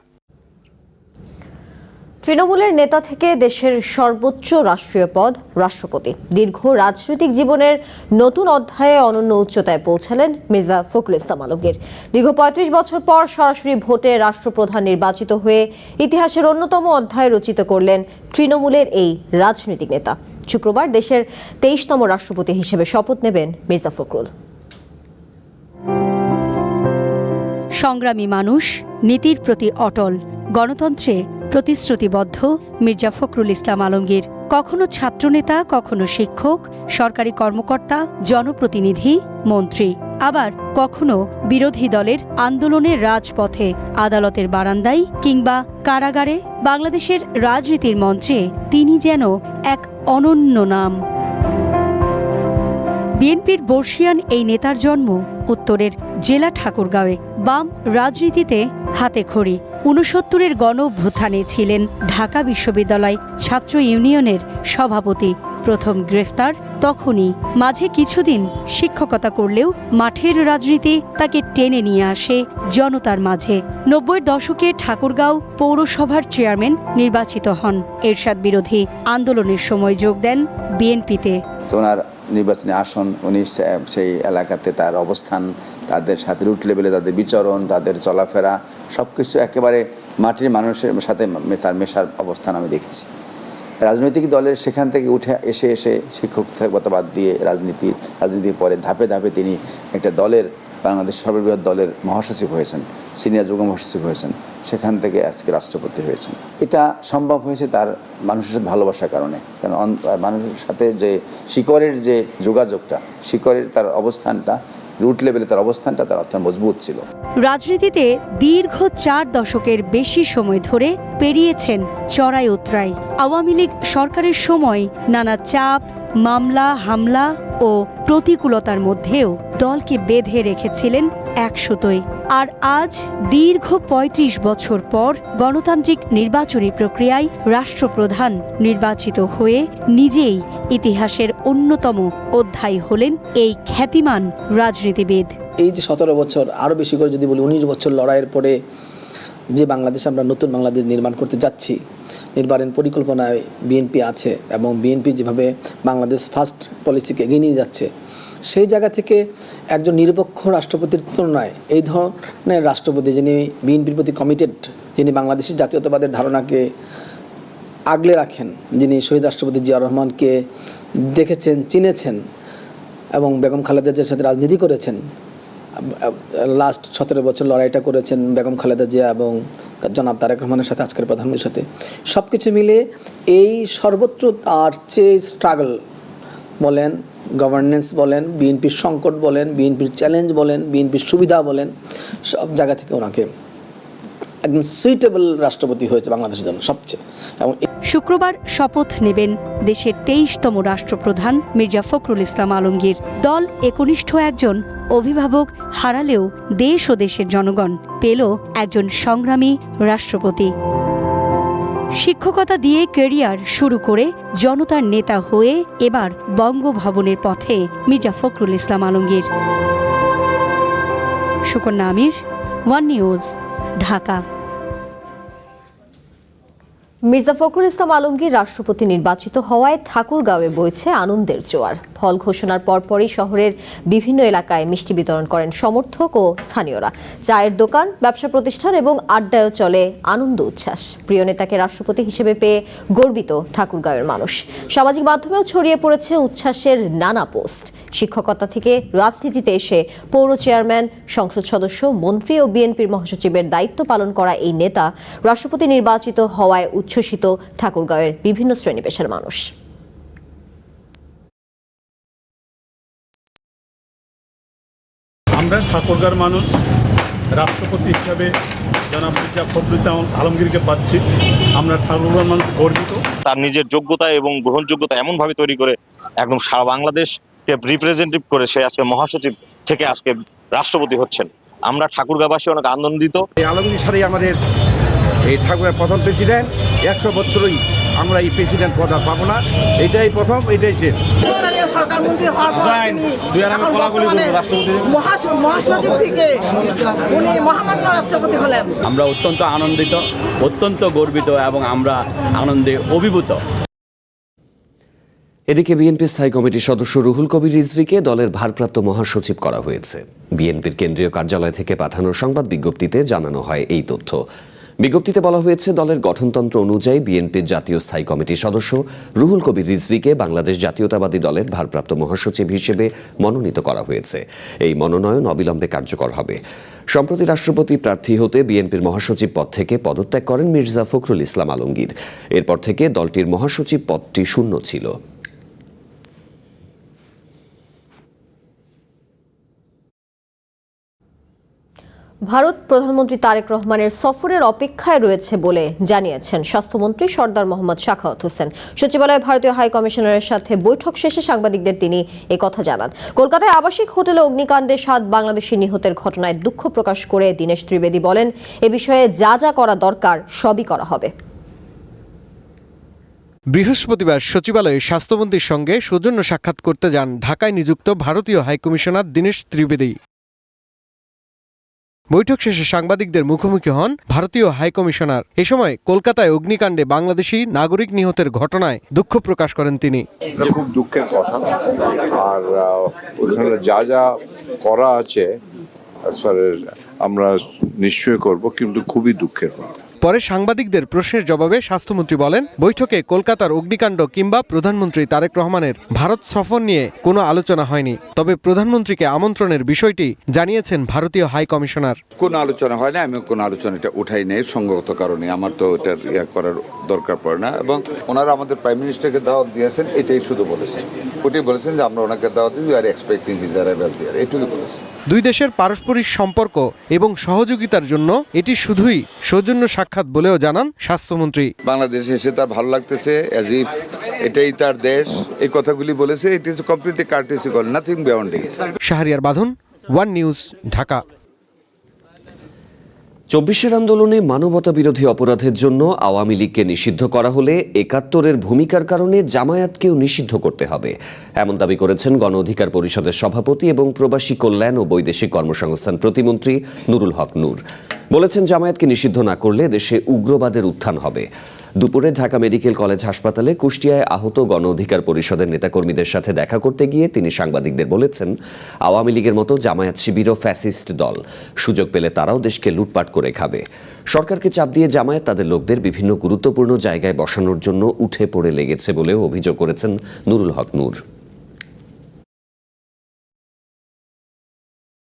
তৃণমূলের নেতা থেকে দেশের সর্বোচ্চ রাষ্ট্রীয় পদ রাষ্ট্রপতি। দীর্ঘ রাজনৈতিক জীবনের নতুন অধ্যায়ে অনন্য উচ্চতায় পৌঁছালেন মির্জা ফখরুল ইসলাম আলমগীর। দীর্ঘ 35 বছর পর সরাসরি ভোটে রাষ্ট্রপ্রধান নির্বাচিত হয়ে ইতিহাসের অন্যতম অধ্যায় রচিত করলেন তৃণমূলের এই রাজনৈতিক নেতা। শুক্রবার দেশের 23তম রাষ্ট্রপতি হিসেবে শপথ নেবেন মির্জা ফখরুল। সংগ্রামী মানুষ, নীতির প্রতি অটল, গণতন্ত্রে প্রতিশ্রুতিবদ্ধ মির্জা ফখরুল ইসলাম আলমগীর। কখনো ছাত্রনেতা, কখনো শিক্ষক, সরকারি কর্মকর্তা, জনপ্রতিনিধি, মন্ত্রী, আবার কখনো বিরোধী দলের আন্দোলনের রাজপথে, আদালতের বারান্দায় কিংবা কারাগারে বাংলাদেশের রাজনীতির মঞ্চে তিনি যেন এক অনন্য নাম। বিএনপির বর্ষিয়ান এই নেতার জন্ম উত্তরের জেলা ঠাকুরগাঁওয়ে। বাম রাজনীতিতে হাতে খড়ি। ৬৯-এর গণ-অভ্যুত্থানে ছিলেন ঢাকা বিশ্ববিদ্যালয় ছাত্র ইউনিয়নের সভাপতি। প্রথম গ্রেফতার তখনই। মাঝে কিছুদিন শিক্ষকতা করলেও মাঠের রাজনীতি তাকে টেনে নিয়ে আসে জনতার মাঝে। ৯০-এর দশকে ঠাকুরগাঁও পৌরসভার চেয়ারম্যান নির্বাচিত হন। এরশাদ বিরোধী আন্দোলনের সময় যোগ দেন বিএনপিতে। ওনার নির্বাচনী আসন, উনি সেই এলাকাতে তার অবস্থান, তাদের সাথে রুট লেভেলে তাদের বিচরণ, তাদের চলাফেরা সব কিছু একেবারে মাটির মানুষের সাথে তার মেশার অবস্থান আমি দেখেছি। রাজনৈতিক দলের সেখান থেকে উঠে এসে শিক্ষকতা বাদ দিয়ে রাজনীতির পরে ধাপে ধাপে তিনি একটা দলের, বাংলাদেশ সর্ববৃহৎ দলের মহাসচিব হয়েছেন, সিনিয়র যুগ্ম মহাসচিব হয়েছেন, সেখান থেকে আজকে রাষ্ট্রপতি হয়েছেন। এটা সম্ভব হয়েছে তার মানুষের সাথে ভালোবাসার কারণে। কারণ মানুষের সাথে যে শিকড়ের যে যোগাযোগটা, শিকড়ের তার অবস্থানটা, রুট লেভেলে তার অবস্থানটা তার অত্যন্ত মজবুত ছিল। রাজনীতিতে দীর্ঘ ৪ দশকের বেশি সময় ধরে পেরিয়েছেন চড়াই উতরাই। আওয়ামী লীগ সরকারের সময় নানা চাপ, মামলা, হামলা ও প্রতিকূলতার মধ্যেও দলকে বেঁধে রেখেছিলেন এক সুতোয়। আর আজ দীর্ঘ ৩৫ বছর পর গণতান্ত্রিক নির্বাচনী প্রক্রিয়ায় রাষ্ট্রপ্রধান নির্বাচিত হয়ে নিজেই ইতিহাসের অন্যতম অধ্যায় হলেন এই খ্যাতিমান রাজনীতিবিদ। এই যে ১৭ বছর, আরও বেশি করে যদি বলি ১৯ বছর লড়াইয়ের পরে যে বাংলাদেশ, আমরা নতুন বাংলাদেশ নির্মাণ করতে যাচ্ছি, নির্বাচন পরিকল্পনায় বিএনপি আছে এবং বিএনপি যেভাবে বাংলাদেশ ফার্স্ট পলিসিকে এগিয়ে নিয়ে যাচ্ছে, সেই জায়গা থেকে একজন নিরপেক্ষ রাষ্ট্রপতির তুলনায় এই ধরনের রাষ্ট্রপতি, যিনি বিএনপির প্রতি কমিটেড, যিনি বাংলাদেশের জাতীয়তাবাদের ধারণাকে আগলে রাখেন, যিনি শহীদ রাষ্ট্রপতি জিয়াউর রহমানকে দেখেছেন, চিনেছেন এবং বেগম খালেদা জিয়ার সাথে রাজনীতি করেছেন, লাস্ট ১৭ বছর লড়াইটা করেছেন বেগম খালেদা জিয়া এবং জনাব তারেক রহমানের সাথে, আজকের প্রধানমন্ত্রীর সাথে, সব কিছু মিলে এই সর্বত্র তার চেয়ে স্ট্রাগল বলেন, গভর্নেন্স বলেন, বিএনপির সংকট বলেন, বিএনপির চ্যালেঞ্জ বলেন, বিএনপির সুবিধা বলেন, সব জায়গা থেকে ওনাকে একদম সুইটেবল রাষ্ট্রপতি হয়েছে বাংলাদেশের জন্য সবচেয়ে। এবং শুক্রবার শপথ নেবেন দেশের ২৩তম রাষ্ট্রপ্রধান মির্জা ফখরুল ইসলাম আলমগীর। দল একনিষ্ঠ একজন অভিভাবক হারালেও দেশ ও দেশের জনগণ পেল একজন সংগ্রামী রাষ্ট্রপতি। শিক্ষকতা দিয়ে ক্যারিয়ার শুরু করে জনতার নেতা হয়ে এবার বঙ্গভবনের পথে মির্জা ফখরুল ইসলাম আলমগীর। সুকন্যা আমির, ওয়ান নিউজ, ঢাকা। মির্জা ফখরুল ইসলাম আলমগীর রাষ্ট্রপতি নির্বাচিত হওয়ায় ঠাকুরগাঁওয়ে বইছে আনন্দের জোয়ার। ফল ঘোষণার পরপরই শহরের বিভিন্ন এলাকায় মিষ্টি বিতরণ করেন সমর্থক ও স্থানীয়রা। চায়ের দোকান, ব্যবসা প্রতিষ্ঠান এবং আড্ডায়ও চলে আনন্দ উচ্ছ্বাস। প্রিয় নেতাকে রাষ্ট্রপতি হিসেবে পেয়ে গর্বিত ঠাকুরগাঁওয়ের মানুষ। সামাজিক মাধ্যমেও ছড়িয়ে পড়েছে উচ্ছ্বাসের নানা পোস্ট। শিক্ষকতা থেকে রাজনীতিতে এসে পৌর চেয়ারম্যান, সংসদ সদস্য, মন্ত্রী ও বিএনপির মহাসচিবের দায়িত্ব পালন করা এই নেতা রাষ্ট্রপতি নির্বাচিত হওয়ায় উচ্ছ্বসিত ঠাকুরগাঁওয়ের বিভিন্ন শ্রেণী পেশার মানুষ। আমরা ঠাকুরগাঁওর মানুষ রাষ্ট্রপতি হিসাবে জনাব মির্জা ফখরুল ইসলাম আলমগীরকে পাচ্ছি। আমরা ঠাকুরগাঁওর মানুষ গর্বিত। তার নিজের যোগ্যতা এবং গ্রহণযোগ্যতা এমনভাবে তৈরি করে একদম সারা বাংলাদেশকে রিপ্রেজেন্টেটিভ করে সে আজকে মহাসচিব থেকে আজকে রাষ্ট্রপতি হচ্ছেন। আমরা ঠাকুরগাঁওবাসী অনেক আনন্দিত। আলমগীর সাথে আমাদের এই ঠাকুরের প্রথম প্রেসিডেন্ট, 100 বছরই আমরা এই প্রেসিডেন্ট পদ আর পাবো না। এটাই প্রথম, এটাই শেষ। স্থানীয় সরকার মন্ত্রী হওয়ার পর মহাসচিব থেকে উনি মহামান্য রাষ্ট্রপতি হলেন। আমরা অত্যন্ত আনন্দিত, অত্যন্ত গর্বিত এবং আমরা আনন্দে অভিভূত। এদিকে বিএনপি স্থায়ী কমিটির সদস্য রুহুল কবির রিজভীকে দলের ভারপ্রাপ্ত মহাসচিব করা হয়েছে। বিএনপির কেন্দ্রীয় কার্যালয় থেকে পাঠানো সংবাদ বিজ্ঞপ্তিতে জানানো হয় এই তথ্য। বিজ্ঞপ্তিতে বলা হয়েছে, দলের গঠনতন্ত্র অনুযায়ী বিএনপির জাতীয় স্থায়ী কমিটির সদস্য রুহুল কবির রিজভীকে বাংলাদেশ জাতীয়তাবাদী দলের ভারপ্রাপ্ত মহাসচিব হিসেবে মনোনীত করা হয়েছে। এই মনোনয়ন অবিলম্বে কার্যকর হবে। সম্প্রতি রাষ্ট্রপতি প্রার্থী হতে বিএনপির মহাসচিব পদ থেকে পদত্যাগ করেন মির্জা ফখরুল ইসলাম আলমগীর। এরপর থেকে দলটির মহাসচিব পদটি শূন্য ছিল। ভারত প্রধানমন্ত্রী তারেক রহমানের সফরের অপেক্ষায় রয়েছে বলে জানিয়েছেন স্বাস্থ্যমন্ত্রী সরদার মোহাম্মদ সাখাওয়াত হোসেন। সচিবালয়ে ভারতীয় হাই কমিশনারের সাথে বৈঠক শেষে সাংবাদিকদের তিনি একথা জানান। কলকাতায় আবাসিক হোটেলে অগ্নিকাণ্ডে 7 বাংলাদেশি নিহতের ঘটনায় দুঃখ প্রকাশ করে দীনেশ ত্রিবেদী বলেন, এ বিষয়ে যা যা করা দরকার সবই করা হবে। বৃহস্পতিবার সচিবালয়ে স্বাস্থ্যমন্ত্রীর সঙ্গে সৌজন্য সাক্ষাৎ করতে যান ঢাকায় নিযুক্ত ভারতীয় হাইকমিশনার দীনেশ ত্রিবেদী। বৈঠক শেষে সাংবাদিকদের মুখোমুখি হন ভারতীয় হাইকমিশনার। এ সময় কলকাতায় অগ্নিকাণ্ডে বাংলাদেশি নাগরিক নিহতের ঘটনায় দুঃখ প্রকাশ করেন তিনি। খুব দুঃখের কথা, আর ওখানে যা যা করা আছে আমরা নিশ্চয়ই করব, কিন্তু খুবই দুঃখের কথা। পরে সাংবাদিকদের প্রশ্নের জবাবে স্বাস্থ্যমন্ত্রী বলেন, বৈঠকে কলকাতার অগ্নিকাণ্ড কিংবা প্রধানমন্ত্রী তারেক রহমানের ভারত সফর নিয়ে কোনো আলোচনা হয়নি। তবে প্রধানমন্ত্রীকে আমন্ত্রণের বিষয়টি জানিয়েছেন ভারতীয় হাই কমিশনার। কোনো আলোচনা হয় না, আমি কোনো আলোচনা এটা উঠাই নেই সঙ্গত কারণে। আমার তো এটার করার দরকার পড়ে না। এবং ওনারা আমাদের প্রাইম মিনিস্টারকে দাওয়াত দিয়েছেন, এটাই শুধু বলেছেন। ওটাই বলেছেন যে আমরা ওনাকে দাওয়াত দিই, we are expecting his arrival here, এটুকুই বলেছেন। দুই দেশের পারস্পরিক সম্পর্ক এবং সহযোগিতার জন্য এটি শুধুই সৌজন্য সাক্ষাৎ বলেও জানান স্বাস্থ্যমন্ত্রী। বাংলাদেশে এসে তার ভালো লাগতেছে, অ্যাজ ইফ এটাই তার দেশ, এই কথাগুলি বলেছে। It is completely courtesy call, nothing beyond it. Shahriar Badhan, one news, Dhaka. 24-এর আন্দোলনে মানবতা বিরোধী অপরাধের জন্য আওয়ামী লীগকে নিষিদ্ধ করা হলে 71-এর ভূমিকার কারণে জামায়াতকেও নিষিদ্ধ করতে হবে, এমন দাবি করেছেন গণ অধিকার পরিষদের সভাপতি এবং প্রবাসী কল্যাণ ও বৈদেশিক কর্মসংস্থান প্রতিমন্ত্রী নুরুল হক নূর। বলেছেন, জামায়াতকে নিষিদ্ধ না করলে দেশে উগ্রবাদের উত্থান হবে। দুপুরে ঢাকা মেডিকেল কলেজ হাসপাতালে কুষ্টিয়ায় আহত গণ অধিকার পরিষদের নেতাকর্মীদের সাথে দেখা করতে গিয়ে তিনি সাংবাদিকদের বলেছেন, আওয়ামী লীগের মতো জামায়াত শিবিরও ফ্যাসিস্ট দল, সুযোগ পেলে তারাও দেশকে লুটপাট করে খাবে। সরকারকে চাপ দিয়ে জামায়াত তাদের লোকদের বিভিন্ন গুরুত্বপূর্ণ জায়গায় বসানোর জন্য উঠে পড়ে লেগেছে বলেও অভিযোগ করেছেন নুরুল হক নূর।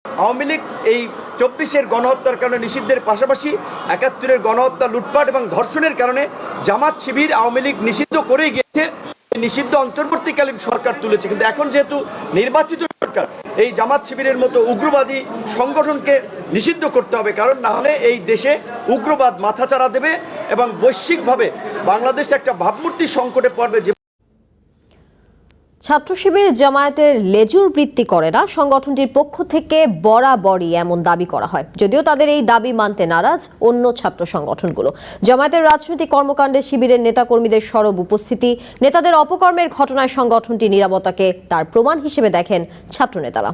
আওয়ামী লীগ এই 24-এর গণহত্যার কারণে নিষিদ্ধের পাশাপাশি 71-এর গণহত্যা, লুটপাট এবং ধর্ষণের কারণে জামাত শিবির আওয়ামী লীগ নিষিদ্ধ করে গিয়েছে। নিষিদ্ধ অন্তর্বর্তীকালীন সরকার তুলেছে, কিন্তু এখন যেহেতু নির্বাচিত সরকার, এই জামাত শিবিরের মতো উগ্রবাদী সংগঠনকে নিষিদ্ধ করতে হবে, কারণ না হলে এই দেশে উগ্রবাদ মাথাচাড়া দেবে এবং বৈশ্বিকভাবে বাংলাদেশ একটা ভাবমূর্তি সংকটে পড়বে। ছাত্র শিবির জামায়াতের লেজুর বৃত্তি করে না, সংগঠনটির পক্ষ থেকে বরাবরই এমন দাবি করা হয়। যদিও তাদের এই দাবি মানতে নারাজ অন্য ছাত্র সংগঠনগুলো। জামায়াতের রাজনৈতিক কর্মকাণ্ডে শিবিরের নেতাকর্মীদের সরব উপস্থিতি, নেতাদের অপকর্মের ঘটনায় সংগঠনটি নীরবতাকে তার প্রমাণ হিসেবে দেখেন ছাত্রনেতারা।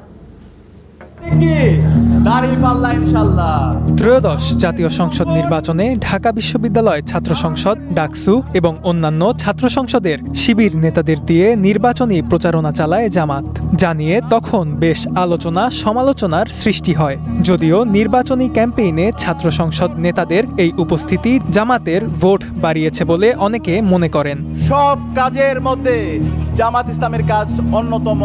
ত্রয়োদশ জাতীয় সংসদ নির্বাচনে ঢাকা বিশ্ববিদ্যালয় ছাত্র সংসদ, ডাকসু এবং অন্যান্য ছাত্র সংসদের শিবির নেতাদের দিয়ে নির্বাচনী প্রচারণা চালায় জামাত। জানিয়ে তখন বেশ আলোচনা সমালোচনার সৃষ্টি হয়। যদিও নির্বাচনী ক্যাম্পেইনে ছাত্র সংসদ নেতাদের এই উপস্থিতি জামাতের ভোট বাড়িয়েছে বলে অনেকে মনে করেন। সব কাজের মধ্যে জামাত ইসলামের কাজ অন্যতম।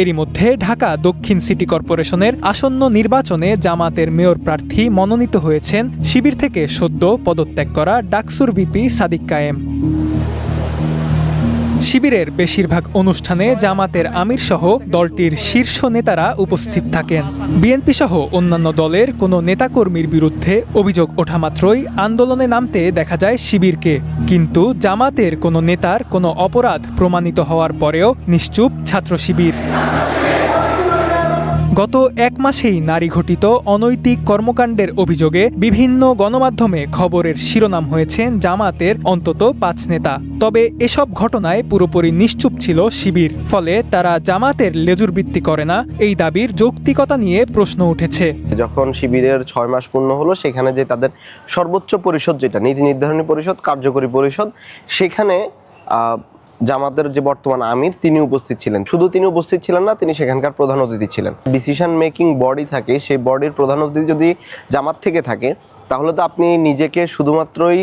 এরই মধ্যে ঢাকা দক্ষিণ সিটি কর্পোরেশনের আসন্ন নির্বাচনে জামাতের মেয়র প্রার্থী মনোনীত হয়েছেন শিবির থেকে সদ্য পদত্যাগ করা ডাকসুর ভিপি সাদিক কায়েম। শিবিরের বেশিরভাগ অনুষ্ঠানে জামাতের আমির সহ দলটির শীর্ষ নেতারা উপস্থিত থাকেন। বিএনপি সহ অন্যান্য দলের কোনো নেতাকর্মীর বিরুদ্ধে অভিযোগ ওঠা মাত্রই আন্দোলনে নামতে দেখা যায় শিবিরকে। কিন্তু জামাতের কোনো নেতার কোনো অপরাধ প্রমাণিত হওয়ার পরেও নিশ্চুপ ছাত্র শিবির। গত এক মাসেই নারী ঘটিত অনৈতিক কর্মকাণ্ডের অভিযোগে বিভিন্ন গণমাধ্যমে খবরের শিরোনাম হয়েছেন জামাতের অন্তত 5 নেতা। তবে এসব ঘটনায় পুরোপুরি নিশ্চুপ ছিল শিবির। ফলে তারা জামাতের লেজুর বৃত্তি করে না, এই দাবির যৌক্তিকতা নিয়ে প্রশ্ন উঠেছে। যখন শিবিরের 6 মাস পূর্ণ হলো, সেখানে যে তাদের সর্বোচ্চ পরিষদ, যেটা নীতি নির্ধারণী পরিষদ, কার্যকরী পরিষদ, সেখানে জামাতের যে বর্তমান আমির তিনি উপস্থিত ছিলেন। শুধু তিনি উপস্থিত ছিলেন না, তিনি সেখানকার প্রধান অতিথি ছিলেন। ডিসিশন মেকিং বডি থাকে, সেই বডির প্রধান অতিথি যদি জামাত থেকে থাকে, তাহলে তো আপনি নিজেকে শুধুমাত্রই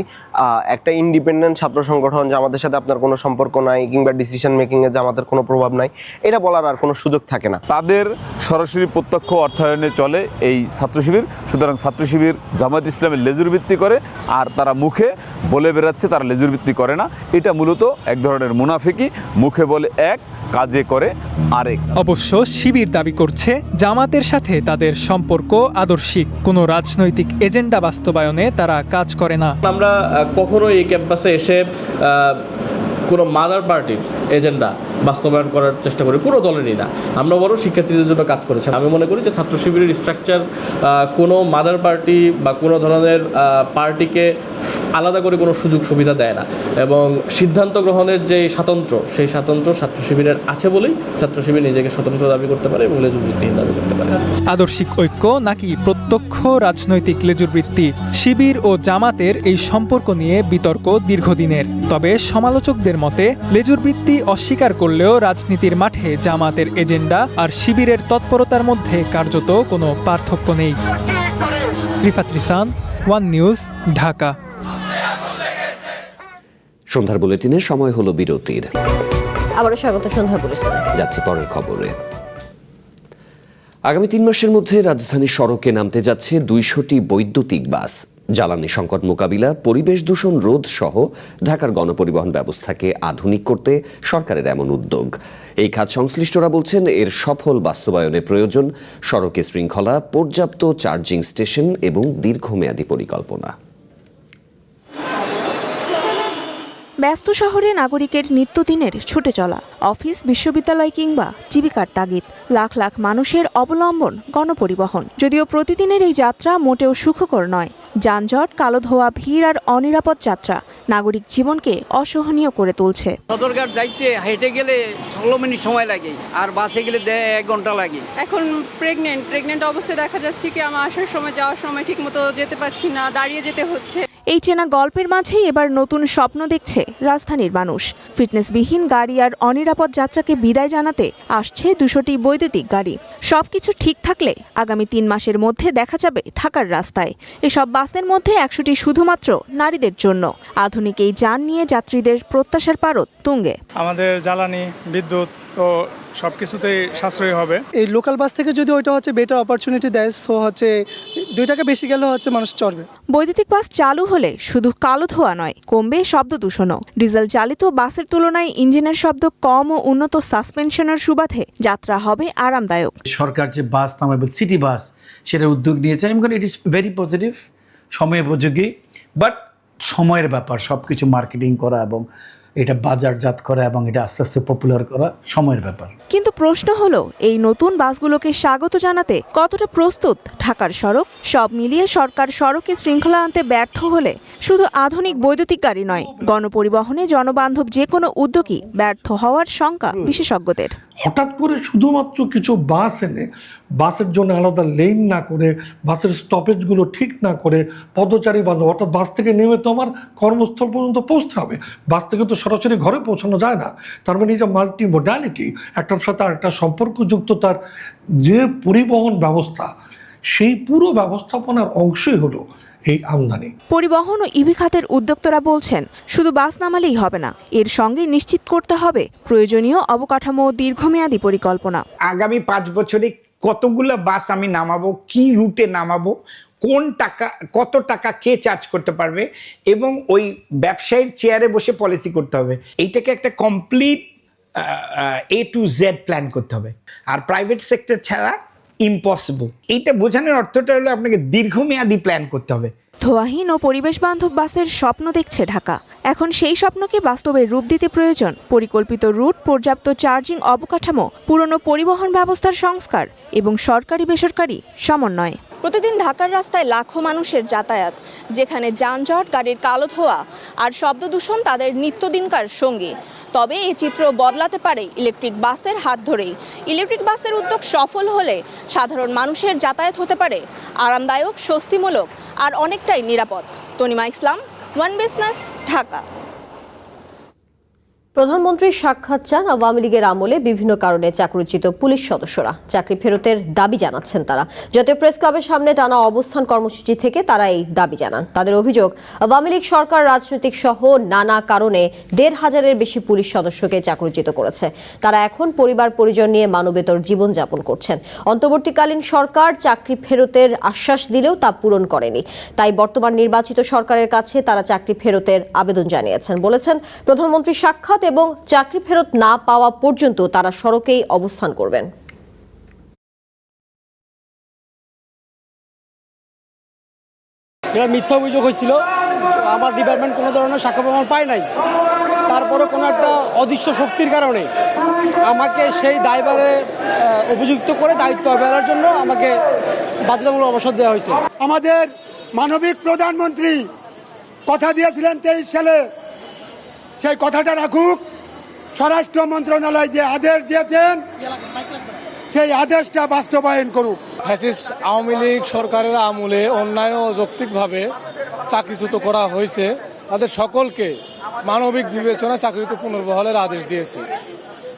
একটা ইন্ডিপেন্ডেন্ট ছাত্র সংগঠন, জামাতের সাথে আপনার কোনো সম্পর্ক নাই কিংবা ডিসিশন মেকিংয়ে জামাতের কোনো প্রভাব নাই, এটা বলার আর কোনো সুযোগ থাকে না। তাদের সরাসরি প্রত্যক্ষ অর্থায়নে চলে এই ছাত্র শিবির। সুতরাং ছাত্র শিবির জামায়াত ইসলামের লেজুর ভিত্তি করে, আর তারা মুখে বলে বেড়াচ্ছে তারা লেজুর ভিত্তি করে না। এটা মূলত এক ধরনের মুনাফিকি, মুখে বলে এক, কাজে করে আরেক। অবশ্য শিবির দাবি করছে জামাতের সাথে তাদের সম্পর্ক আদর্শিক, কোনো রাজনৈতিক এজেন্ডা বাস্তবায়নে তারা কাজ করে না। আমরা কখনো এই ক্যাম্পাসে এসে কোনো মাদার পার্টির এজেন্ডা বাস্তবায়ন করার চেষ্টা করি কোনো দলেরই না। আমরা বড় শিক্ষার্থীদের জন্য কাজ করেছি। আমি মনে করি যে ছাত্র শিবিরের স্ট্রাকচার কোনো মাদার পার্টি বা কোনো ধরনের পার্টিকে আলাদা করে কোনো সুযোগ সুবিধা দেয় না, এবং সিদ্ধান্ত গ্রহণের যে স্বাতন্ত্র্য, সেই স্বাতন্ত্র্য ছাত্র শিবিরের আছে বলেই ছাত্র শিবির নিজেকে স্বতন্ত্র দাবি করতে পারে এবং লেজুরবৃত্তিহীন দাবি করতে পারে। আদর্শিক ঐক্য নাকি প্রত্যক্ষ রাজনৈতিক লেজুরবৃত্তি, শিবির ও জামাতের এই সম্পর্ক নিয়ে বিতর্ক দীর্ঘদিনের। তবে সমালোচকদের মতে লেজুরবৃত্তি অস্বীকার করলেও রাজনীতির মাঠে জামাতের এজেন্ডা আর শিবিরের তৎপরতার মধ্যে কার্যত কোনো পার্থক্য নেই। Rifat রিসান, one news, Dhaka. সন্ধ্যার বুলেটিনের সময় হলো বিরতির। আবারও স্বাগত সন্ধ্যার বুলেটিনে। যাচ্ছি পরের খবরে। আগামী 3 মাসের মধ্যে রাজধানীর সড়কে নামতে যাচ্ছে 200টি বৈদ্যুতিক বাস। জ্বালানি সংকট মোকাবিলা, পরিবেশ দূষণ রোধ সহ ঢাকার গণপরিবহন ব্যবস্থাকে আধুনিক করতে সরকারের এমন উদ্যোগ। এই খাত সংশ্লিষ্টরা বলছেন এর সফল বাস্তবায়নে প্রয়োজন সড়কে শৃঙ্খলা, পর্যাপ্ত চার্জিং স্টেশন এবং দীর্ঘমেয়াদী পরিকল্পনা। ব্যস্ত শহরে নাগরিকের নিত্যদিনের ছুটে চলা, অফিস, বিশ্ববিদ্যালয় কিংবা জীবিকার তাগিদ, লাখ লাখ মানুষের অবলম্বন গণপরিবহন। যদিও প্রতিদিনের এই যাত্রা মোটেও সুখকর নয়। যানজট, কালো ধোয়া, ভিড় আর অনিরাপদ যাত্রা নাগরিক জীবনকে অসহনীয় করে তুলছে। সদরঘাট যাইতে হেঁটে গেলে 16 মিনিট সময় লাগে, আর বাসে গেলে 1 ঘন্টা লাগে। এখন প্রেগনেন্ট অবস্থায় দেখা যাচ্ছে কি আমার আসার সময় যাওয়ার সময় ঠিকমতো যেতে পারছি না, দাঁড়িয়ে যেতে হচ্ছে। এই চেনা গল্পের মাঝেই এবার নতুন স্বপ্ন দেখছে রাজধানীর মানুষ। ফিটনেসবিহীন গাড়ি আর অনিরাপদ যাত্রাকে বিদায় জানাতে আসছে 200টি বৈদ্যুতিক গাড়ি। সবকিছু ঠিক থাকলে আগামী 3 মাসের মধ্যে দেখা যাবে ঢাকার রাস্তায়। এসব বাসের মধ্যে 100টি শুধুমাত্র নারীদের জন্য। আধুনিক এই যান নিয়ে যাত্রীদের প্রত্যাশার পারদ তুঙ্গে। আমাদের জ্বালানি, বিদ্যুৎ তো সব কিছুতেই সাশ্রয়ী হবে। এই লোকাল বাস থেকে যদি ওইটা হচ্ছে বেটার অপরচুনিটি দেয়, সো হচ্ছে 2 টাকা বেশি গেলে হচ্ছে মানুষ চড়বে। বৈদ্যুতিক বাস চালু হলে শুধু কালো ধোঁয়া নয়, কমবে শব্দ দূষণও। ডিজেল চালিত বাসের তুলনায় ইঞ্জিনের শব্দ কম ও উন্নত সাসপেনশনের সুবাদে যাত্রা হবে আরামদায়ক। সরকার যে বাস নামাবে সিটি বাস, সেটার উদ্যোগ নিয়েছে। আমি বলি ইট ইজ ভেরি পজিটিভ, সময়োপযোগী, বাট সময়ের ব্যাপার। সব কিছু মার্কেটিং করা এবং এটা বাজারজাত করা এবং এটা আস্তে আস্তে পপুলার করা সময়ের ব্যাপার। কিন্তু প্রশ্ন হলো, এই নতুন বাসগুলোকে স্বাগত জানাতে কতটা প্রস্তুত ঢাকার সড়ক? সব মিলিয়ে সরকার সড়কে শৃঙ্খলা আনতে ব্যর্থ হলে শুধু আধুনিক বৈদ্যুতিক গাড়ি নয়, গণপরিবহনে জনবান্ধব যে কোনো উদ্যোগই ব্যর্থ হওয়ার শঙ্কা বিশেষজ্ঞদের। হঠাৎ করে শুধুমাত্র কিছু বাস এনে বাসের জন্য আলাদা লেন না করে, বাসের স্টপেজগুলো ঠিক না করে, পদচারী বান্ধব, অর্থাৎ বাস থেকে নেমে তো আমার কর্মস্থল পর্যন্ত পৌঁছতে হবে, বাস থেকে তো সরাসরি ঘরে পৌঁছানো যায় না। তার মানে এই যে মাল্টি মোডালিটি, একটার সাথে আরেকটা সম্পর্কযুক্ত তার যে পরিবহন ব্যবস্থা, সেই পুরো ব্যবস্থাপনার অংশই হলো এই আমদানি। পরিবহন ও ইভি খাতের উদ্যোক্তারা বলছেন, শুধু বাস নামালেই হবে না, এর সঙ্গে নিশ্চিত করতে হবে প্রয়োজনীয় অবকাঠামো ও দীর্ঘমেয়াদী পরিকল্পনা। আগামী 5 বছরে কতগুলো বাস আমি নামাবো, কি রুটে নামাবো, কোন টাকা, কত টাকা কে চার্জ করতে পারবে, এবং ওই ব্যবসায়ীর চেয়ারে বসে পলিসি করতে হবে। এইটাকে একটা complete A to Z plan করতে হবে, আর প্রাইভেট সেক্টর ছাড়া ইম্পসিবল। এইটা বোঝানোর অর্থটা হলো আপনাকে দীর্ঘমেয়াদী প্ল্যান করতে হবে। ধোঁয়াহীন ও পরিবেশ বান্ধব বাসের স্বপ্ন দেখছে ঢাকা। এখন সেই স্বপ্নকে বাস্তবে রূপ দিতে প্রয়োজন পরিকল্পিত রুট, পর্যাপ্ত চার্জিং অবকাঠামো, পুরনো পরিবহন ব্যবস্থার সংস্কার এবং সরকারি বেসরকারি সমন্বয়। প্রতিদিন ঢাকার রাস্তায় লাখো মানুষের যাতায়াত, যেখানে যানজট, গাড়ির কালো ধোঁয়া আর শব্দ দূষণ তাদের নিত্যদিনকার সঙ্গী। তবে এই চিত্র বদলাতে পারে ইলেকট্রিক বাসের হাত ধরেই। ইলেকট্রিক বাসের উদ্যোগ সফল হলে সাধারণ মানুষের যাতায়াত হতে পারে আরামদায়ক, স্বস্তিমূলক আর অনেকটাই নিরাপদ। তনিমা ইসলাম, ওয়ান বিজনেস, ঢাকা। প্রধানমন্ত্রীর সাক্ষাৎ চান আওয়ামী লীগের আমলে বিভিন্ন কারণে চাকরিচ্যুত পুলিশ সদস্যরা। চাকরি ফেরতের দাবি জানাচ্ছেন তারা। জাতীয় প্রেস ক্লাবের সামনে টানা অবস্থান কর্মসূচি থেকে তারা এই দাবি জানান। তাদের অভিযোগ, আওয়ামী লীগ সরকার রাজনৈতিক সহ নানা কারণে ১৫০০-এর বেশি পুলিশ সদস্যকে চাকরিচ্যুত করেছে। তারা এখন পরিবার পরিজন নিয়ে মানবেতর জীবনযাপন করছেন। অন্তর্বর্তীকালীন সরকার চাকরি ফেরতের আশ্বাস দিলেও তা পূরণ করেনি। তাই বর্তমান নির্বাচিত সরকারের কাছে তারা চাকরি ফেরতের আবেদন জানিয়েছেন। বলেছেন, প্রধানমন্ত্রী সাক্ষাৎ এবং চাকরি ফেরত না পাওয়া পর্যন্ত তারা সড়কেই অবস্থান করবেন। এটা মিথ্যা অভিযোগ হয়েছিল। আমার ডিপার্টমেন্ট কোনো ধরনের সাক্ষ্য প্রমাণ পায় নাই। তারপরে কোনো একটা অদৃশ্য শক্তির কারণে আমাকে সেই দায়ভারে অভিযুক্ত করে দায়িত্ব অবহেলার জন্য আমাকে বাধ্যতামূলক অবসর দেওয়া হয়েছে। আমাদের মানবিক প্রধানমন্ত্রী কথা দিয়েছিলেন 23 সালে, সেই কথাটা রাখুক। স্বরাষ্ট্র মন্ত্রণালয় যে আদেশ দিয়েছেন সেই আদেশটা বাস্তবায়ন করুক। ফ্যাসিস্ট আওয়ামী লীগ সরকারের আমলে অন্যায় ও যৌক্তিকভাবে চাকরিচ্যুত করা হয়েছে, তাদের সকলকে মানবিক বিবেচনা চাকরিতে পুনর্বহালের আদেশ দিয়েছে।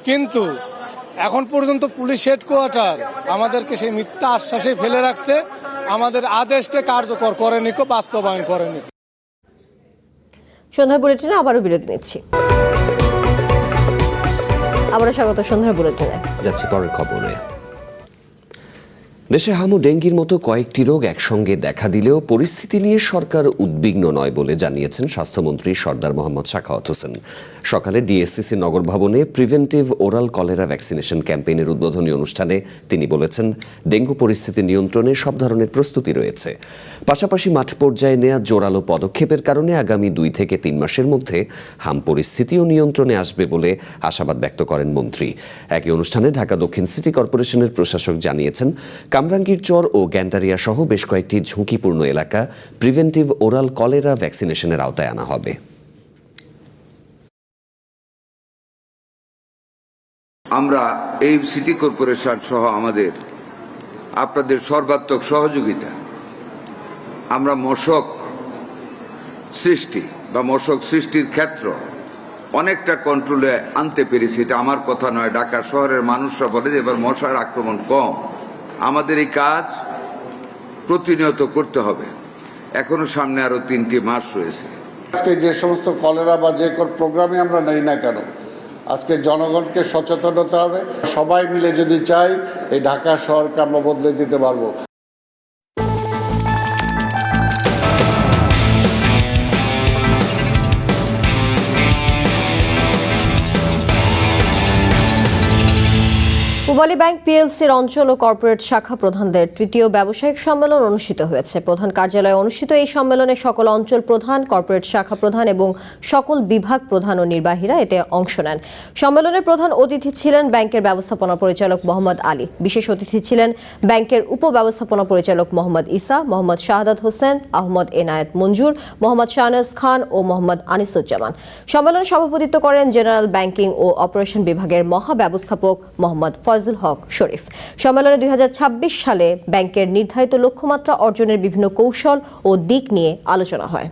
কিন্তু এখন পর্যন্ত পুলিশ হেডকোয়ার্টার আমাদেরকে সেই মিথ্যা আশ্বাসে ফেলে রাখছে, আমাদের আদেশকে কার্যকর করেনি, বাস্তবায়ন করেনি। সন্ধ্যার বুলেটিনে আবারও বিরতি নিচ্ছি। আবারও স্বাগত সন্ধ্যার বুলেটিনে। যাচ্ছি পরের খবরে। দেশে হামু ডেঙ্গির মতো কয়েকটি রোগ একসঙ্গে দেখা দিলেও পরিস্থিতি নিয়ে সরকার উদ্বিগ্ন নয় বলে জানিয়েছেন স্বাস্থ্যমন্ত্রী সরদার মোহাম্মদ সাখাওয়াত হোসেন। সকালে ডিএসসিসি নগর ভবনে প্রিভেন্টিভ ওরাল কলেরা ভ্যাকসিনেশন ক্যাম্পেইনের উদ্বোধনী অনুষ্ঠানে তিনি বলেছেন, ডেঙ্গু পরিস্থিতি নিয়ন্ত্রণে সব ধরনের প্রস্তুতি রয়েছে। পাশাপাশি মাঠ পর্যায়ে নেওয়া জোরালো পদক্ষেপের কারণে আগামী 2 থেকে 3 মাসের মধ্যে হাম পরিস্থিতিও নিয়ন্ত্রণে আসবে বলে আশাবাদ ব্যক্ত করেন মন্ত্রী। একই অনুষ্ঠানে ঢাকা দক্ষিণ সিটি কর্পোরেশনের প্রশাসক জানিয়েছেন, কামরাঙ্গীর চর ও গ্যান্টারিয়া সহ বেশ কয়েকটি ঝুঁকিপূর্ণ এলাকা প্রিভেন্টিভ ওরাল কলেরা ভ্যাকসিনেশনের আওতায় আনা হবে। আমরা এই সিটি কর্পোরেশন সহ আমাদের আপনাদের সর্বাত্মক সহযোগিতা আমরা মশক সৃষ্টির ক্ষেত্র অনেকটা কন্ট্রোলে আনতে পেরেছি। এটা আমার কথা নয়, ঢাকা শহরের মানুষরা বলে যে এবার মশার আক্রমণ কম। আমাদের এই কাজ প্রতিনিয়ত করতে হবে। এখনো সামনে আরো 3টি মাস রয়েছে। আজকে যে সমস্ত কলেরা বা যে প্রোগ্রামে আমরা নেই না কেন, আজকে জনগণকে সচেতন হতে হবে। সবাই মিলে যদি চাই, এই ঢাকা শহরকে আমরা বদলে দিতে পারবো। পূবালী ব্যাংক পিএলসির অঞ্চল ও কর্পোরেট শাখা প্রধানদের তৃতীয় ব্যবসায়িক সম্মেলন অনুষ্ঠিত হয়েছে। প্রধান কার্যালয়ে অনুষ্ঠিত এই সম্মেলনে সকল অঞ্চল প্রধান, কর্পোরেট শাখা প্রধান এবং সকল বিভাগ প্রধান ও নির্বাহীরা এতে অংশ নেন। সম্মেলনের প্রধান অতিথি ছিলেন ব্যাংকের ব্যবস্থাপনা পরিচালক মোহাম্মদ আলী। বিশেষ অতিথি ছিলেন ব্যাংকের উপব্যবস্থাপনা পরিচালক মোহাম্মদ ইসা, মোহাম্মদ শাহাদাত হোসেন, আহমদ এনায়েত মঞ্জুর, মোহাম্মদ শাহনাজ খান ও মোহাম্মদ আনিসুজ্জামান। সম্মেলনে সভাপতিত্ব করেন জেনারেল ব্যাংকিং ও অপারেশন বিভাগের মহাব্যবস্থাপক মোহাম্মদ ফয়জুল হক শরীফ। সম্মেলনে 2026 সালে ব্যাংকের নির্ধারিত লক্ষ্যমাত্রা অর্জনের বিভিন্ন কৌশল ও দিক নিয়ে আলোচনা হয়।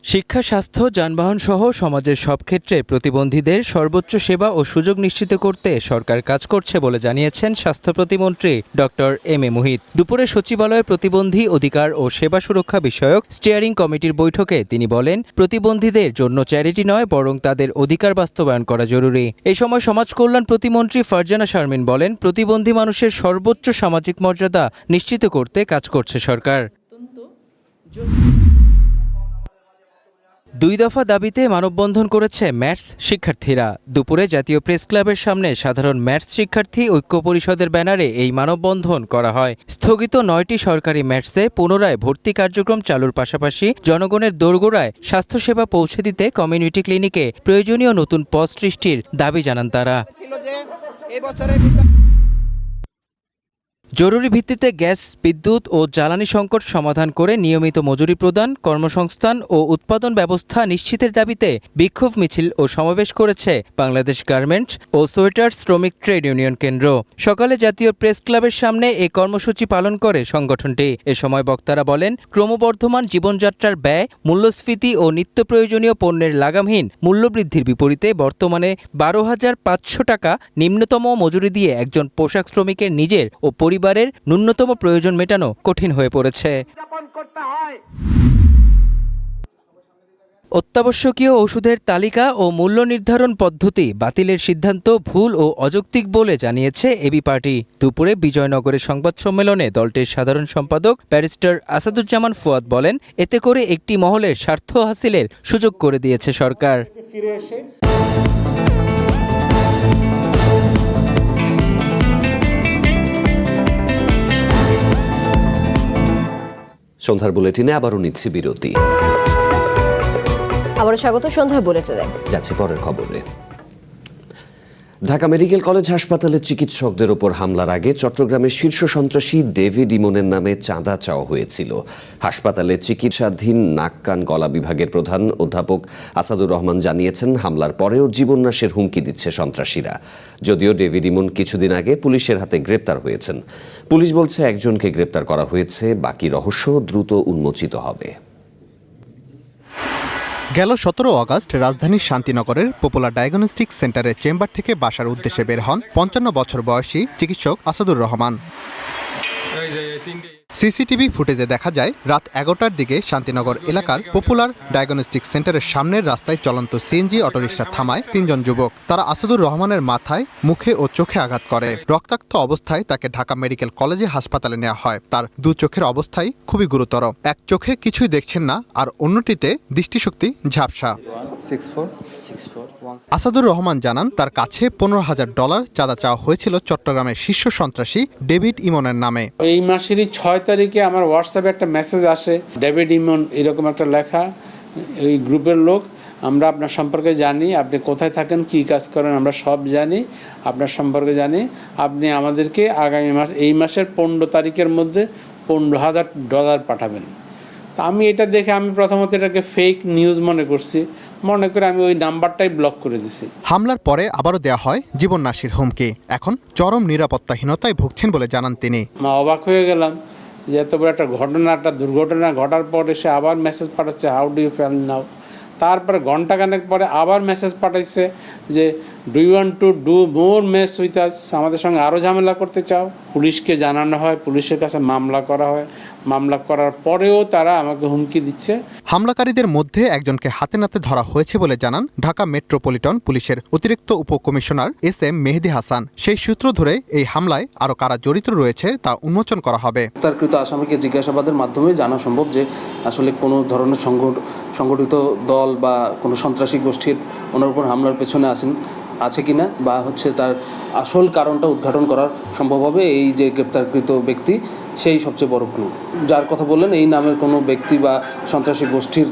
শিক্ষা, স্বাস্থ্য, যানবাহন সহ সমাজের সব ক্ষেত্রে প্রতিবন্ধীদের সর্বোচ্চ সেবা ও সুযোগ নিশ্চিত করতে সরকার কাজ করছে বলে জানিয়েছেন স্বাস্থ্য প্রতিমন্ত্রী ডক্টর এম এ মুহিত। দুপুরে সচিবালয়ে প্রতিবন্ধী অধিকার ও সেবা সুরক্ষা বিষয়ক স্টিয়ারিং কমিটির বৈঠকে তিনি বলেন, প্রতিবন্ধীদের জন্য চ্যারিটি নয় বরং তাদের অধিকার বাস্তবায়ন করা জরুরি। এই সময় সমাজ কল্যাণ প্রতিমন্ত্রী ফারজানা শারমিন বলেন, প্রতিবন্ধী মানুষের সর্বোচ্চ সামাজিক মর্যাদা নিশ্চিত করতে কাজ করছে সরকার। 2 দফা দাবিতে মানববন্ধন করেছে ম্যাথস শিক্ষার্থীরা। দুপুরে জাতীয় প্রেস ক্লাবের সামনে সাধারণ ম্যাথস শিক্ষার্থী ঐক্য পরিষদের ব্যানারে এই মানববন্ধন করা হয়। স্থগিত 9টি সরকারি ম্যাথসে পুনরায় ভর্তি কার্যক্রম চালুর পাশাপাশি জনগণের দোরগোড়ায় স্বাস্থ্যসেবা পৌঁছে দিতে কমিউনিটি ক্লিনিকে প্রয়োজনীয় নতুন পদ সৃষ্টির দাবি জানান তারা। জরুরি ভিত্তিতে গ্যাস, বিদ্যুৎ ও জ্বালানি সংকট সমাধান করে নিয়মিত মজুরি প্রদান, কর্মসংস্থান ও উৎপাদন ব্যবস্থা নিশ্চিতের দাবিতে বিক্ষোভ মিছিল ও সমাবেশ করেছে বাংলাদেশ গার্মেন্টস ও সোয়েটার শ্রমিক ট্রেড ইউনিয়ন কেন্দ্র। সকালে জাতীয় প্রেস ক্লাবের সামনে এই কর্মসূচি পালন করে সংগঠনটি। এ সময় বক্তারা বলেন, ক্রমবর্ধমান জীবনযাত্রার ব্যয়, মূল্যস্ফীতি ও নিত্য প্রয়োজনীয় পণ্যের লাগামহীন মূল্যবৃদ্ধির বিপরীতে বর্তমানে 12,500 টাকা নিম্নতম মজুরি দিয়ে একজন পোশাক শ্রমিকের নিজের ও পরিবারের ন্যূনতম প্রয়োজন মেটানো কঠিন হয়ে পড়েছে। অত্যাবশ্যকীয় ওষুধের তালিকা ও মূল্য নির্ধারণ পদ্ধতি বাতিলের সিদ্ধান্ত ভুল ও অযৌক্তিক বলে জানিয়েছে এবি পার্টি। দুপুরে বিজয়নগরে সংবাদ সম্মেলনে দলটির সাধারণ সম্পাদক ব্যারিস্টার আসাদুজ্জামান ফুয়াদ বলেন, এতে করে একটি মহলের স্বার্থ হাসিলের সুযোগ করে দিয়েছে সরকার। সন্ধ্যার বুলেটিনে আবারও নিচ্ছি বিরতি। আবারও স্বাগত সন্ধ্যার বুলেটিনে। যাচ্ছি পরের খবরে। ঢাকা মেডিকেল কলেজ হাসপাতালের চিকিৎসকদের ওপর হামলার আগে চট্টগ্রামের শীর্ষ সন্ত্রাসী ডেভিড ইমনের নামে চাঁদা চাওয়া হয়েছিল। হাসপাতালে চিকিৎসাধীন নাক কান গলা বিভাগের প্রধান অধ্যাপক আসাদুর রহমান জানিয়েছেন, হামলার পরেও জীবননাশের হুমকি দিচ্ছে সন্ত্রাসীরা। যদিও ডেভিড ইমন কিছুদিন আগে পুলিশের হাতে গ্রেপ্তার হয়েছেন। পুলিশ বলছে একজনকে গ্রেপ্তার করা হয়েছে, বাকি রহস্য দ্রুত উন্মোচিত হবে। গেল 17 আগস্ট রাজধানীর শান্তিনগরের পপুলার ডায়াগনস্টিক সেন্টারের চেম্বার থেকে বাসার উদ্দেশ্যে বের হন 55 বছর বয়সী চিকিৎসক আসাদুর রহমান। সিসিটিভি ফুটেজে দেখা যায় রাত 11টার দিকে শান্তিনগর এলাকার পপুলার ডায়াগনস্টিক সেন্টারের সামনের রাস্তায় চলন্ত সিএনজি অটোরিকশা থামায় 3 জন যুবক। তারা আসাদুর রহমানের মাথায়, মুখে ও চোখে আঘাত করে। রক্তাক্ত অবস্থায় তাকে ঢাকা মেডিকেল কলেজে হাসপাতালে নেওয়া হয়। তার 2 চোখের অবস্থাই খুবই গুরুতর। এক চোখে কিছুই দেখছেন না, আর অন্যটিতে দৃষ্টিশক্তি ঝাপসা। আসাদুর রহমান জানান, তার কাছে $15,000 চাঁদা চাওয়া হয়েছিল চট্টগ্রামের শীর্ষ সন্ত্রাসী ডেভিড ইমনের নামে। এই মাসেরই 6 তারিখে আমার হোয়াটসঅ্যাপে একটা মেসেজ আসে, ডেভিড ইমন এরকম একটা লেখা, এই গ্রুপের লোক, আমরা আপনার সম্পর্কে জানি, আপনি কোথায় থাকেন, কী কাজ করেন, আমরা সব জানি, আপনার সম্পর্কে জানি। আপনি আমাদেরকে আগামী মাস, এই মাসের 15 তারিখের মধ্যে $15,000 পাঠাবেন। তা আমি এটা দেখে আমি প্রথমত এটাকে ফেক নিউজ মনে করছি, মনে করে আমি ওই নাম্বারটাই ব্লক করে দিছি। হামলার পরে আবারও দেয়া হয় জীবননাশের হুমকি। এখন চরম নিরাপত্তাহীনতায় ভুগছেন বলে জানান তিনি। অবাক হয়ে গেলাম যে এত বড় একটা দুর্ঘটনা ঘটার পরে সে আবার মেসেজ পাঠাচ্ছে, how do you feel now. তারপরে ঘন্টাখানেক পরে আবার মেসেজ পাঠাইছে যে do you want to do more mess with us, আমাদের সঙ্গে আরও ঝামেলা করতে চাও। পুলিশকে জানানো হয়, পুলিশের কাছে মামলা করা হয়, মামলা করার পরেও তারা আমাকে হুমকি দিচ্ছে। হামলাকারীদের মধ্যে একজনকে হাতে নাতে ধরা হয়েছে বলে জানান ঢাকা মেট্রোপলিটন পুলিশের অতিরিক্ত উপকমিশনার SM মেহেদি হাসান। সেই সূত্র ধরে এই হামলায় আরও কারা জড়িত রয়েছে তা উন্মোচন করা হবে। গ্রেপ্তারকৃত আসামিকে জিজ্ঞাসাবাদের মাধ্যমে জানা সম্ভব যে আসলে কোনো ধরনের সংগঠিত দল বা কোনো সন্ত্রাসী গোষ্ঠীর ওনার উপর হামলার পেছনে আছে কিনা, বা তার আসল কারণটা উদ্ঘাটন করা সম্ভব হবে। এই যে গ্রেপ্তারকৃত ব্যক্তি, সেই সবচেয়ে বড় ক্লু। যার কথা বললেন, এই নামের কোনো ব্যক্তি বা সন্ত্রাসী গোষ্ঠীর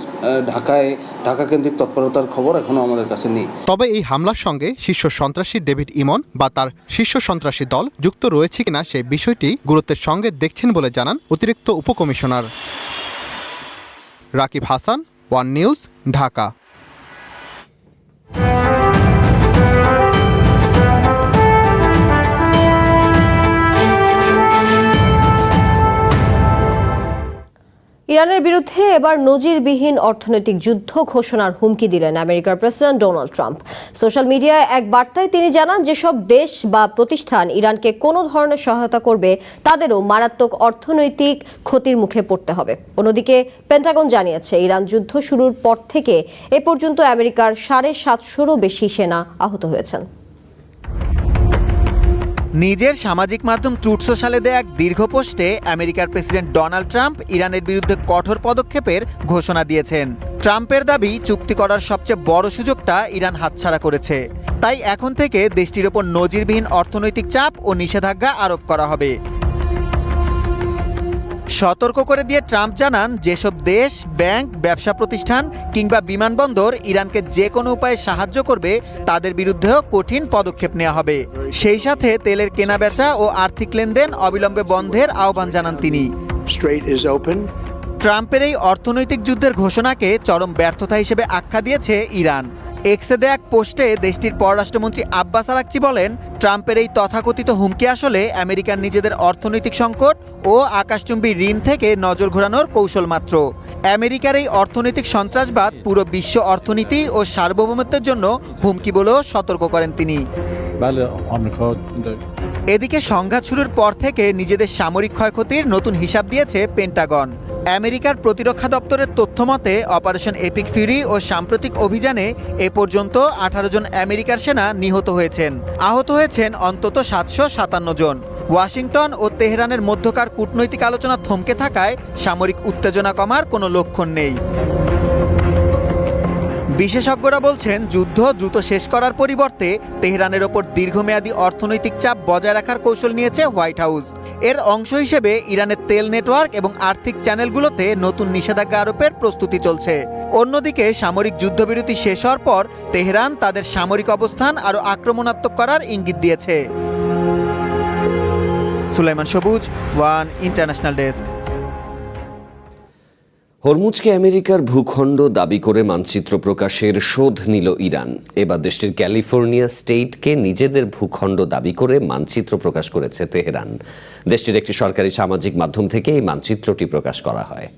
ঢাকা কেন্দ্রিক তৎপরতার খবর এখনো আমাদের কাছে নেই। তবে এই হামলার সঙ্গে শীর্ষ সন্ত্রাসী ডেভিড ইমন বা তার শীর্ষ সন্ত্রাসী দল যুক্ত রয়েছে কিনা সেই বিষয়টি গুরুত্বের সঙ্গে দেখছেন বলে জানান অতিরিক্ত উপকমিশনার। Rakib Hasan, one news, Dhaka. ইরানের বিরুদ্ধে এবার নজিরবিহীন অর্থনৈতিক যুদ্ধ ঘোষণার হুমকি দিলেন আমেরিকার প্রেসিডেন্ট ডোনাল্ড ট্রাম্প। সোশ্যাল মিডিয়ায় এক বার্তায় তিনি জানান, যেসব দেশ বা প্রতিষ্ঠান ইরানকে কোনো ধরনের সহায়তা করবে তাদেরও মারাত্মক অর্থনৈতিক ক্ষতির মুখে পড়তে হবে। অন্যদিকে পেন্টাগন জানিয়েছে, ইরান যুদ্ধ শুরুর পর থেকে এ পর্যন্ত আমেরিকার 750-রও বেশি সেনা আহত হয়েছেন। নিজের সামাজিক মাধ্যম ট্রুথ সোশ্যালে দেয়া এক দীর্ঘ পোস্টে আমেরিকার প্রেসিডেন্ট ডোনাল্ড ট্রাম্প ইরানের বিরুদ্ধে কঠোর পদক্ষেপের ঘোষণা দিয়েছেন। ট্রাম্পের দাবি, চুক্তি করার সবচেয়ে বড় সুযোগটা ইরান হাতছাড়া করেছে। তাই এখন থেকে দেশটির ওপর নজিরবিহীন অর্থনৈতিক চাপ ও নিষেধাজ্ঞা আরোপ করা হবে। সতর্ক করে দিয়ে ট্রাম্প জানান, যেসব দেশ, ব্যাংক, ব্যবসা প্রতিষ্ঠান কিংবা বিমানবন্দর ইরানকে যে কোনো উপায়ে সাহায্য করবে তাদের বিরুদ্ধেও কঠিন পদক্ষেপ নেওয়া হবে। সেই সাথে তেলের কেনাবেচা ও আর্থিক লেনদেন অবিলম্বে বন্ধের আহ্বান জানান তিনি। ট্রাম্পের এই অর্থনৈতিক যুদ্ধের ঘোষণাকে চরম ব্যর্থতা হিসেবে আখ্যা দিয়েছে ইরান। এক্সে দেয়া এক পোস্টে দেশটির পররাষ্ট্রমন্ত্রী আব্বাস আরাকচি বলেন, ট্রাম্পের এই তথাকথিত হুমকি আসলে আমেরিকার নিজেদের অর্থনৈতিক সংকট ও আকাশচুম্বী ঋণ থেকে নজর ঘোরানোর কৌশল মাত্র। আমেরিকার এই অর্থনৈতিক সন্ত্রাসবাদ পুরো বিশ্ব অর্থনীতি ও সার্বভৌমত্বের জন্য হুমকি বলেও সতর্ক করেন তিনি। এদিকে সংঘাত শুরুর পর থেকে নিজেদের সামরিক ক্ষয়ক্ষতির নতুন হিসাব দিয়েছে পেন্টাগন। আমেরিকার প্রতিরক্ষা দপ্তরের তথ্যমতে অপারেশন এপিক ফিউরি ও সাম্প্রতিক অভিযানে এ পর্যন্ত 18 জন আমেরিকার সেনা নিহত হয়েছেন। আহত হয়েছেন অন্তত 757 জন। ওয়াশিংটন ও তেহরানের মধ্যকার কূটনৈতিক আলোচনা থমকে থাকায় সামরিক উত্তেজনা কমার কোনো লক্ষণ নেই। বিশেষজ্ঞরা বলছেন, যুদ্ধ দ্রুত শেষ করার পরিবর্তে তেহরানের ওপর দীর্ঘমেয়াদী অর্থনৈতিক চাপ বজায় রাখার কৌশল নিয়েছে হোয়াইট হাউস। এর অংশ হিসেবে ইরানের তেল নেটওয়ার্ক এবং আর্থিক চ্যানেলগুলোতে নতুন নিষেধাজ্ঞা আরোপের প্রস্তুতি চলছে। অন্যদিকে সামরিক যুদ্ধবিরতি শেষ হওয়ার পর তেহরান তাদের সামরিক অবস্থান আরও আক্রমণাত্মক করার ইঙ্গিত দিয়েছে। সুলাইমান সবুজ, ওয়ান ইন্টারন্যাশনাল ডেস্ক। হরমুজকে আমেরিকার ভূখণ্ড দাবি করে মানচিত্র প্রকাশের শোধ নিল ইরান। এবার দেশটির ক্যালিফোর্নিয়া স্টেটকে নিজেদের ভূখণ্ড দাবি করে মানচিত্র প্রকাশ করেছে তেহরান। দেশটির একটি সরকারি সামাজিক মাধ্যম থেকে এই মানচিত্রটি প্রকাশ করা হয়।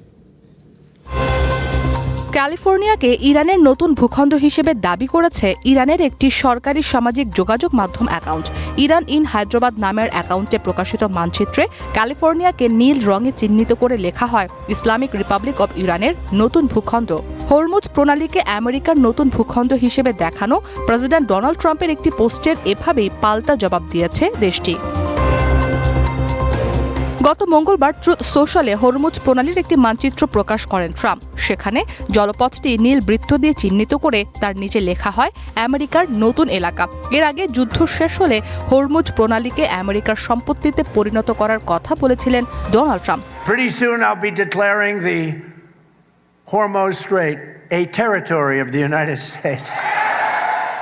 ক্যালিফোর্নিয়াকে ইরানের নতুন ভূখণ্ড হিসেবে দাবি করেছে ইরানের একটি সরকারি সামাজিক যোগাযোগ মাধ্যম অ্যাকাউন্ট। ইরান ইন হায়দ্রাবাদ নামের অ্যাকাউন্টে প্রকাশিত মানচিত্রে ক্যালিফোর্নিয়াকে নীল রঙে চিহ্নিত করে লেখা হয় ইসলামিক রিপাবলিক অব ইরানের নতুন ভূখণ্ড। হরমুজ প্রণালীকে আমেরিকার নতুন ভূখণ্ড হিসেবে দেখানো প্রেসিডেন্ট ডোনাল্ড ট্রাম্পের একটি পোস্টের এভাবেই পাল্টা জবাব দিয়েছে দেশটি। গত মঙ্গলবার ট্রুথ সোশ্যালে হরমুজ প্রণালীর একটি মানচিত্র প্রকাশ করেন ট্রাম্প। সেখানে জলপথটি নীল বৃত্ত দিয়ে চিহ্নিত করে তার নিচে লেখা হয় আমেরিকার নতুন এলাকা। এর আগে যুদ্ধ শেষ হলে হরমুজ প্রণালীকে আমেরিকার সম্পত্তিতে পরিণত করার কথা বলেছিলেন Donald Trump. Pretty soon I'll be declaring the Hormuz Strait a territory of the United States.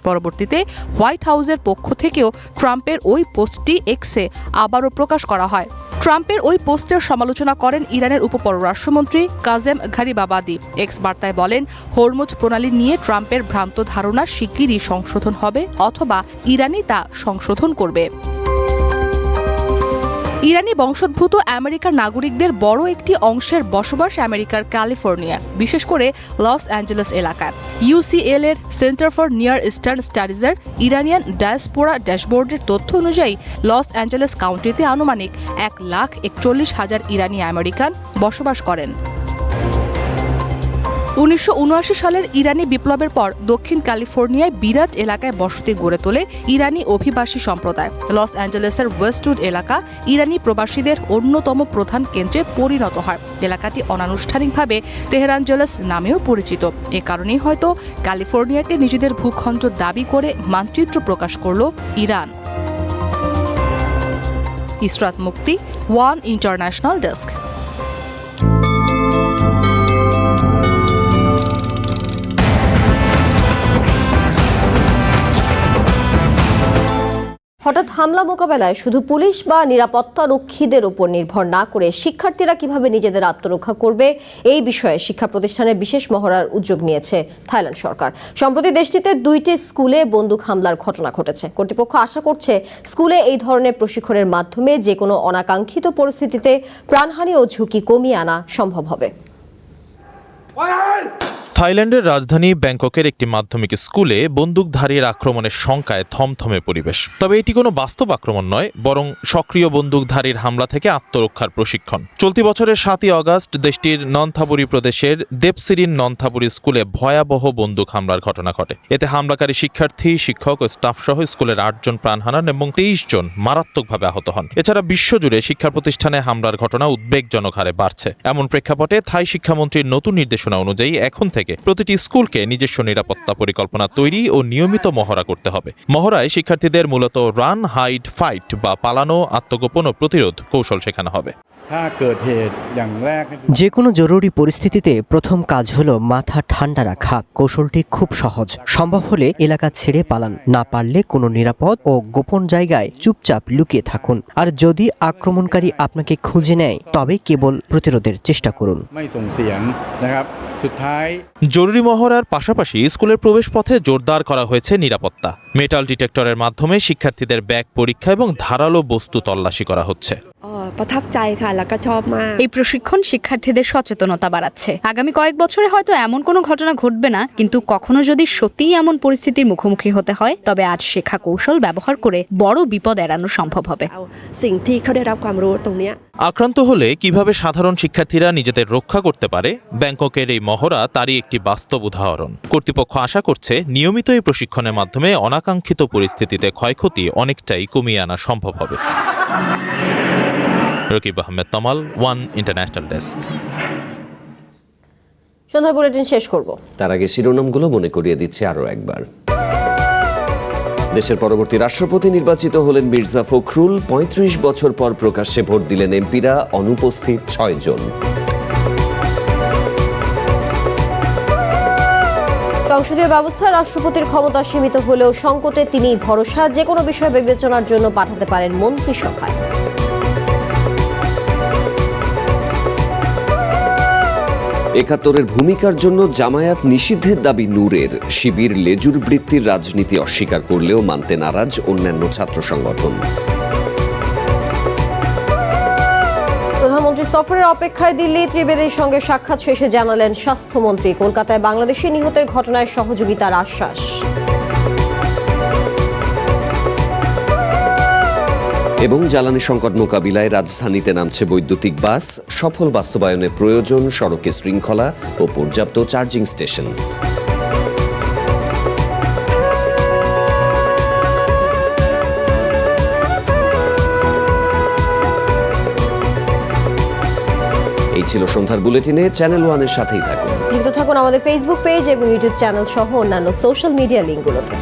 পরবর্তীতে হোয়াইট হাউসের পক্ষ থেকেও ট্রাম্পের ওই পোস্টটি এক্সে আবারও প্রকাশ করা হয়। ট্রাম্পের ওই পোস্টের সমালোচনা করেন ইরানের উপপররাষ্ট্রমন্ত্রী কাজেম ঘারিবাবাদি। এক্স বার্তায় বলেন, হরমুজ প্রণালী নিয়ে ট্রাম্পের ভ্রান্ত ধারণা শিগগিরই সংশোধন হবে অথবা ইরানই তা সংশোধন করবে। ইরানি বংশোদ্ভূত আমেরিকার নাগরিকদের বড় একটি অংশের বসবাস আমেরিকার ক্যালিফোর্নিয়া, বিশেষ করে লস অ্যাঞ্জেলেস এলাকায়। ইউসিএল এর সেন্টার ফর নিয়ার ইস্টার্ন স্টাডিজের ইরানিয়ান ডায়াসপোরা ড্যাশবোর্ডের তথ্য অনুযায়ী লস অ্যাঞ্জেলেস কাউন্টিতে আনুমানিক 1,41,000 ইরানি আমেরিকান বসবাস করেন। 1979 সালের ইরানি বিপ্লবের পর দক্ষিণ ক্যালিফোর্নিয়ায় বিরাট এলাকায় বসতি গড়ে তোলে ইরানি অভিবাসী সম্প্রদায়। লস অ্যাঞ্জেলেসের ওয়েস্টউড এলাকা ইরানি প্রবাসীদের অন্যতম প্রধান কেন্দ্রে পরিণত হয়। এলাকাটি অনানুষ্ঠানিকভাবে তেহরানজেলেস নামেও পরিচিত। এ কারণেই হয়তো ক্যালিফোর্নিয়াকে নিজেদের ভূখণ্ড দাবি করে মানচিত্র প্রকাশ করল ইরান। ইসরাত মুক্তি, ওয়ান ইন্টারন্যাশনাল ডেস্ক। হঠাৎ হামলা মোকাবেলায় শুধু পুলিশ বা নিরাপত্তা রক্ষীদের উপর নির্ভর না করে শিক্ষার্থীরা কিভাবে নিজেদের আত্মরক্ষা করবে এই বিষয়ে শিক্ষা প্রতিষ্ঠানের বিশেষ মহড়ার উদ্যোগ নিয়েছে থাইল্যান্ড সরকার। সম্প্রতি দেশটিতে 2টি স্কুলে বন্দুক হামলার ঘটনা ঘটেছে। কর্তৃপক্ষ আশা করছে স্কুলে এই ধরনের প্রশিক্ষণের মাধ্যমে যে কোনো অনাকাঙ্ক্ষিত পরিস্থিতিতে প্রাণহানি ও ঝুঁকি কমিয়ে আনা সম্ভব হবে। থাইল্যান্ডের রাজধানী ব্যাংককের একটি মাধ্যমিক স্কুলে বন্দুকধারীর আক্রমণের শঙ্কায় থমথমে পরিবেশ। তবে এটি কোনো বাস্তব আক্রমণ নয়, বরং সক্রিয় বন্দুকধারীর হামলা থেকে আত্মরক্ষার প্রশিক্ষণ। চলতি বছরের 7ই আগস্ট দেশটির নন্থাবুরি প্রদেশের দেবসিরিন নন্থাবুরি স্কুলে ভয়াবহ বন্দুক হামলার ঘটনা ঘটে। এতে হামলাকারী শিক্ষার্থী, শিক্ষক ও স্টাফ সহ স্কুলের 8 জন প্রাণ হারান এবং 23 জন মারাত্মকভাবে আহত হন। এছাড়া বিশ্বজুড়ে শিক্ষা প্রতিষ্ঠানে হামলার ঘটনা উদ্বেগজনক হারে বাড়ছে। এমন প্রেক্ষাপটে থাই শিক্ষামন্ত্রীর নতুন নির্দেশনা অনুযায়ী এখন থেকে প্রতিটি স্কুলকে নিজস্ব নিরাপত্তা পরিকল্পনা তৈরি ও নিয়মিত মহড়া করতে হবে। মহড়ায় শিক্ষার্থীদের মূলত রান, হাইড, ফাইট বা পালানো, আত্মগোপন ও প্রতিরোধ কৌশল শেখানো হবে। যে কোনো জরুরি পরিস্থিতিতে প্রথম কাজ হলো মাথা ঠান্ডা রাখা। কৌশলটি খুব সহজ। সম্ভব হলে এলাকা ছেড়ে পালান, না পারলে কোনো নিরাপদ ও গোপন জায়গায় চুপচাপ লুকিয়ে থাকুন। আর যদি আক্রমণকারী আপনাকে খুঁজে নেয় তবে কেবল প্রতিরোধের চেষ্টা করুন। জরুরি মহড়ার পাশাপাশি স্কুলের প্রবেশপথে জোরদার করা হয়েছে নিরাপত্তা। মেটাল ডিটেক্টরের মাধ্যমে শিক্ষার্থীদের ব্যাগ পরীক্ষা এবং ধারালো বস্তু তল্লাশি করা হচ্ছে। এই প্রশিক্ষণ শিক্ষার্থীদের সচেতনতা বাড়াচ্ছে। আগামী কয়েক বছরে হয়তো এমন কোনো ঘটনা ঘটবে না, কিন্তু কখনো যদি সত্যিই এমন পরিস্থিতির মুখোমুখি হতে হয় তবে আজ শেখা কৌশল ব্যবহার করে বড় বিপদ এড়ানো সম্ভব হবে। আক্রান্ত হলে কিভাবে সাধারণ শিক্ষার্থীরা নিজেদের রক্ষা করতে পারে, ব্যাংককের এই মহড়া তারই একটি বাস্তব উদাহরণ। কর্তৃপক্ষ আশা করছে নিয়মিত এই প্রশিক্ষণের মাধ্যমে অনাকাঙ্ক্ষিত পরিস্থিতিতে ক্ষয়ক্ষতি অনেকটাই কমিয়ে আনা সম্ভব হবে। রকিব আহমেদ তমাল, ওয়ান ইন্টারন্যাশনাল ডেস্ক। সন্ধ্যার বুলেটিন শেষ করব, তার আগে শিরোনামগুলো মনে করিয়ে দিচ্ছে আরও একবার। দেশের পরবর্তী রাষ্ট্রপতি নির্বাচিত হলেন মির্জা ফখরুল। ৩৫ বছর পর প্রকাশ্যে ভোট দিলেন এমপিরা, অনুপস্থিত ৬ জন। সংসদীয় ব্যবস্থায় রাষ্ট্রপতির ক্ষমতা সীমিত হলেও সংকটে তিনি ভরসা, যে কোনো বিষয় বিবেচনার জন্য পাঠাতে পারেন মন্ত্রিসভায়। একাত্তরের ভূমিকার জন্য জামায়াত নিষিদ্ধের দাবি নূরের। শিবির লেজুর বৃত্তির রাজনীতি অস্বীকার করলেও মানতে নারাজ অন্যান্য ছাত্র সংগঠন। প্রধানমন্ত্রী সফরের অপেক্ষায় দিল্লি, ত্রিবেদীর সঙ্গে সাক্ষাৎ শেষে জানালেন স্বাস্থ্যমন্ত্রী। কলকাতায় বাংলাদেশি নিহতের ঘটনায় সহযোগিতার আশ্বাস। এবং জ্বালানি সংকট মোকাবিলায় রাজধানীতে নামছে বৈদ্যুতিক বাস। সফল বাস্তবায়নে প্রয়োজন সড়কে শৃঙ্খলা ও পর্যাপ্ত চার্জিং স্টেশন। এই ছিল সন্ধ্যার বুলেটিনে। চ্যানেল ওয়ানের সাথেই থাকুন। যুক্ত থাকুন আমাদের ফেসবুক পেজ এবং ইউটিউব চ্যানেল সহ অন্যান্য সোশ্যাল মিডিয়া লিঙ্কগুলোতে।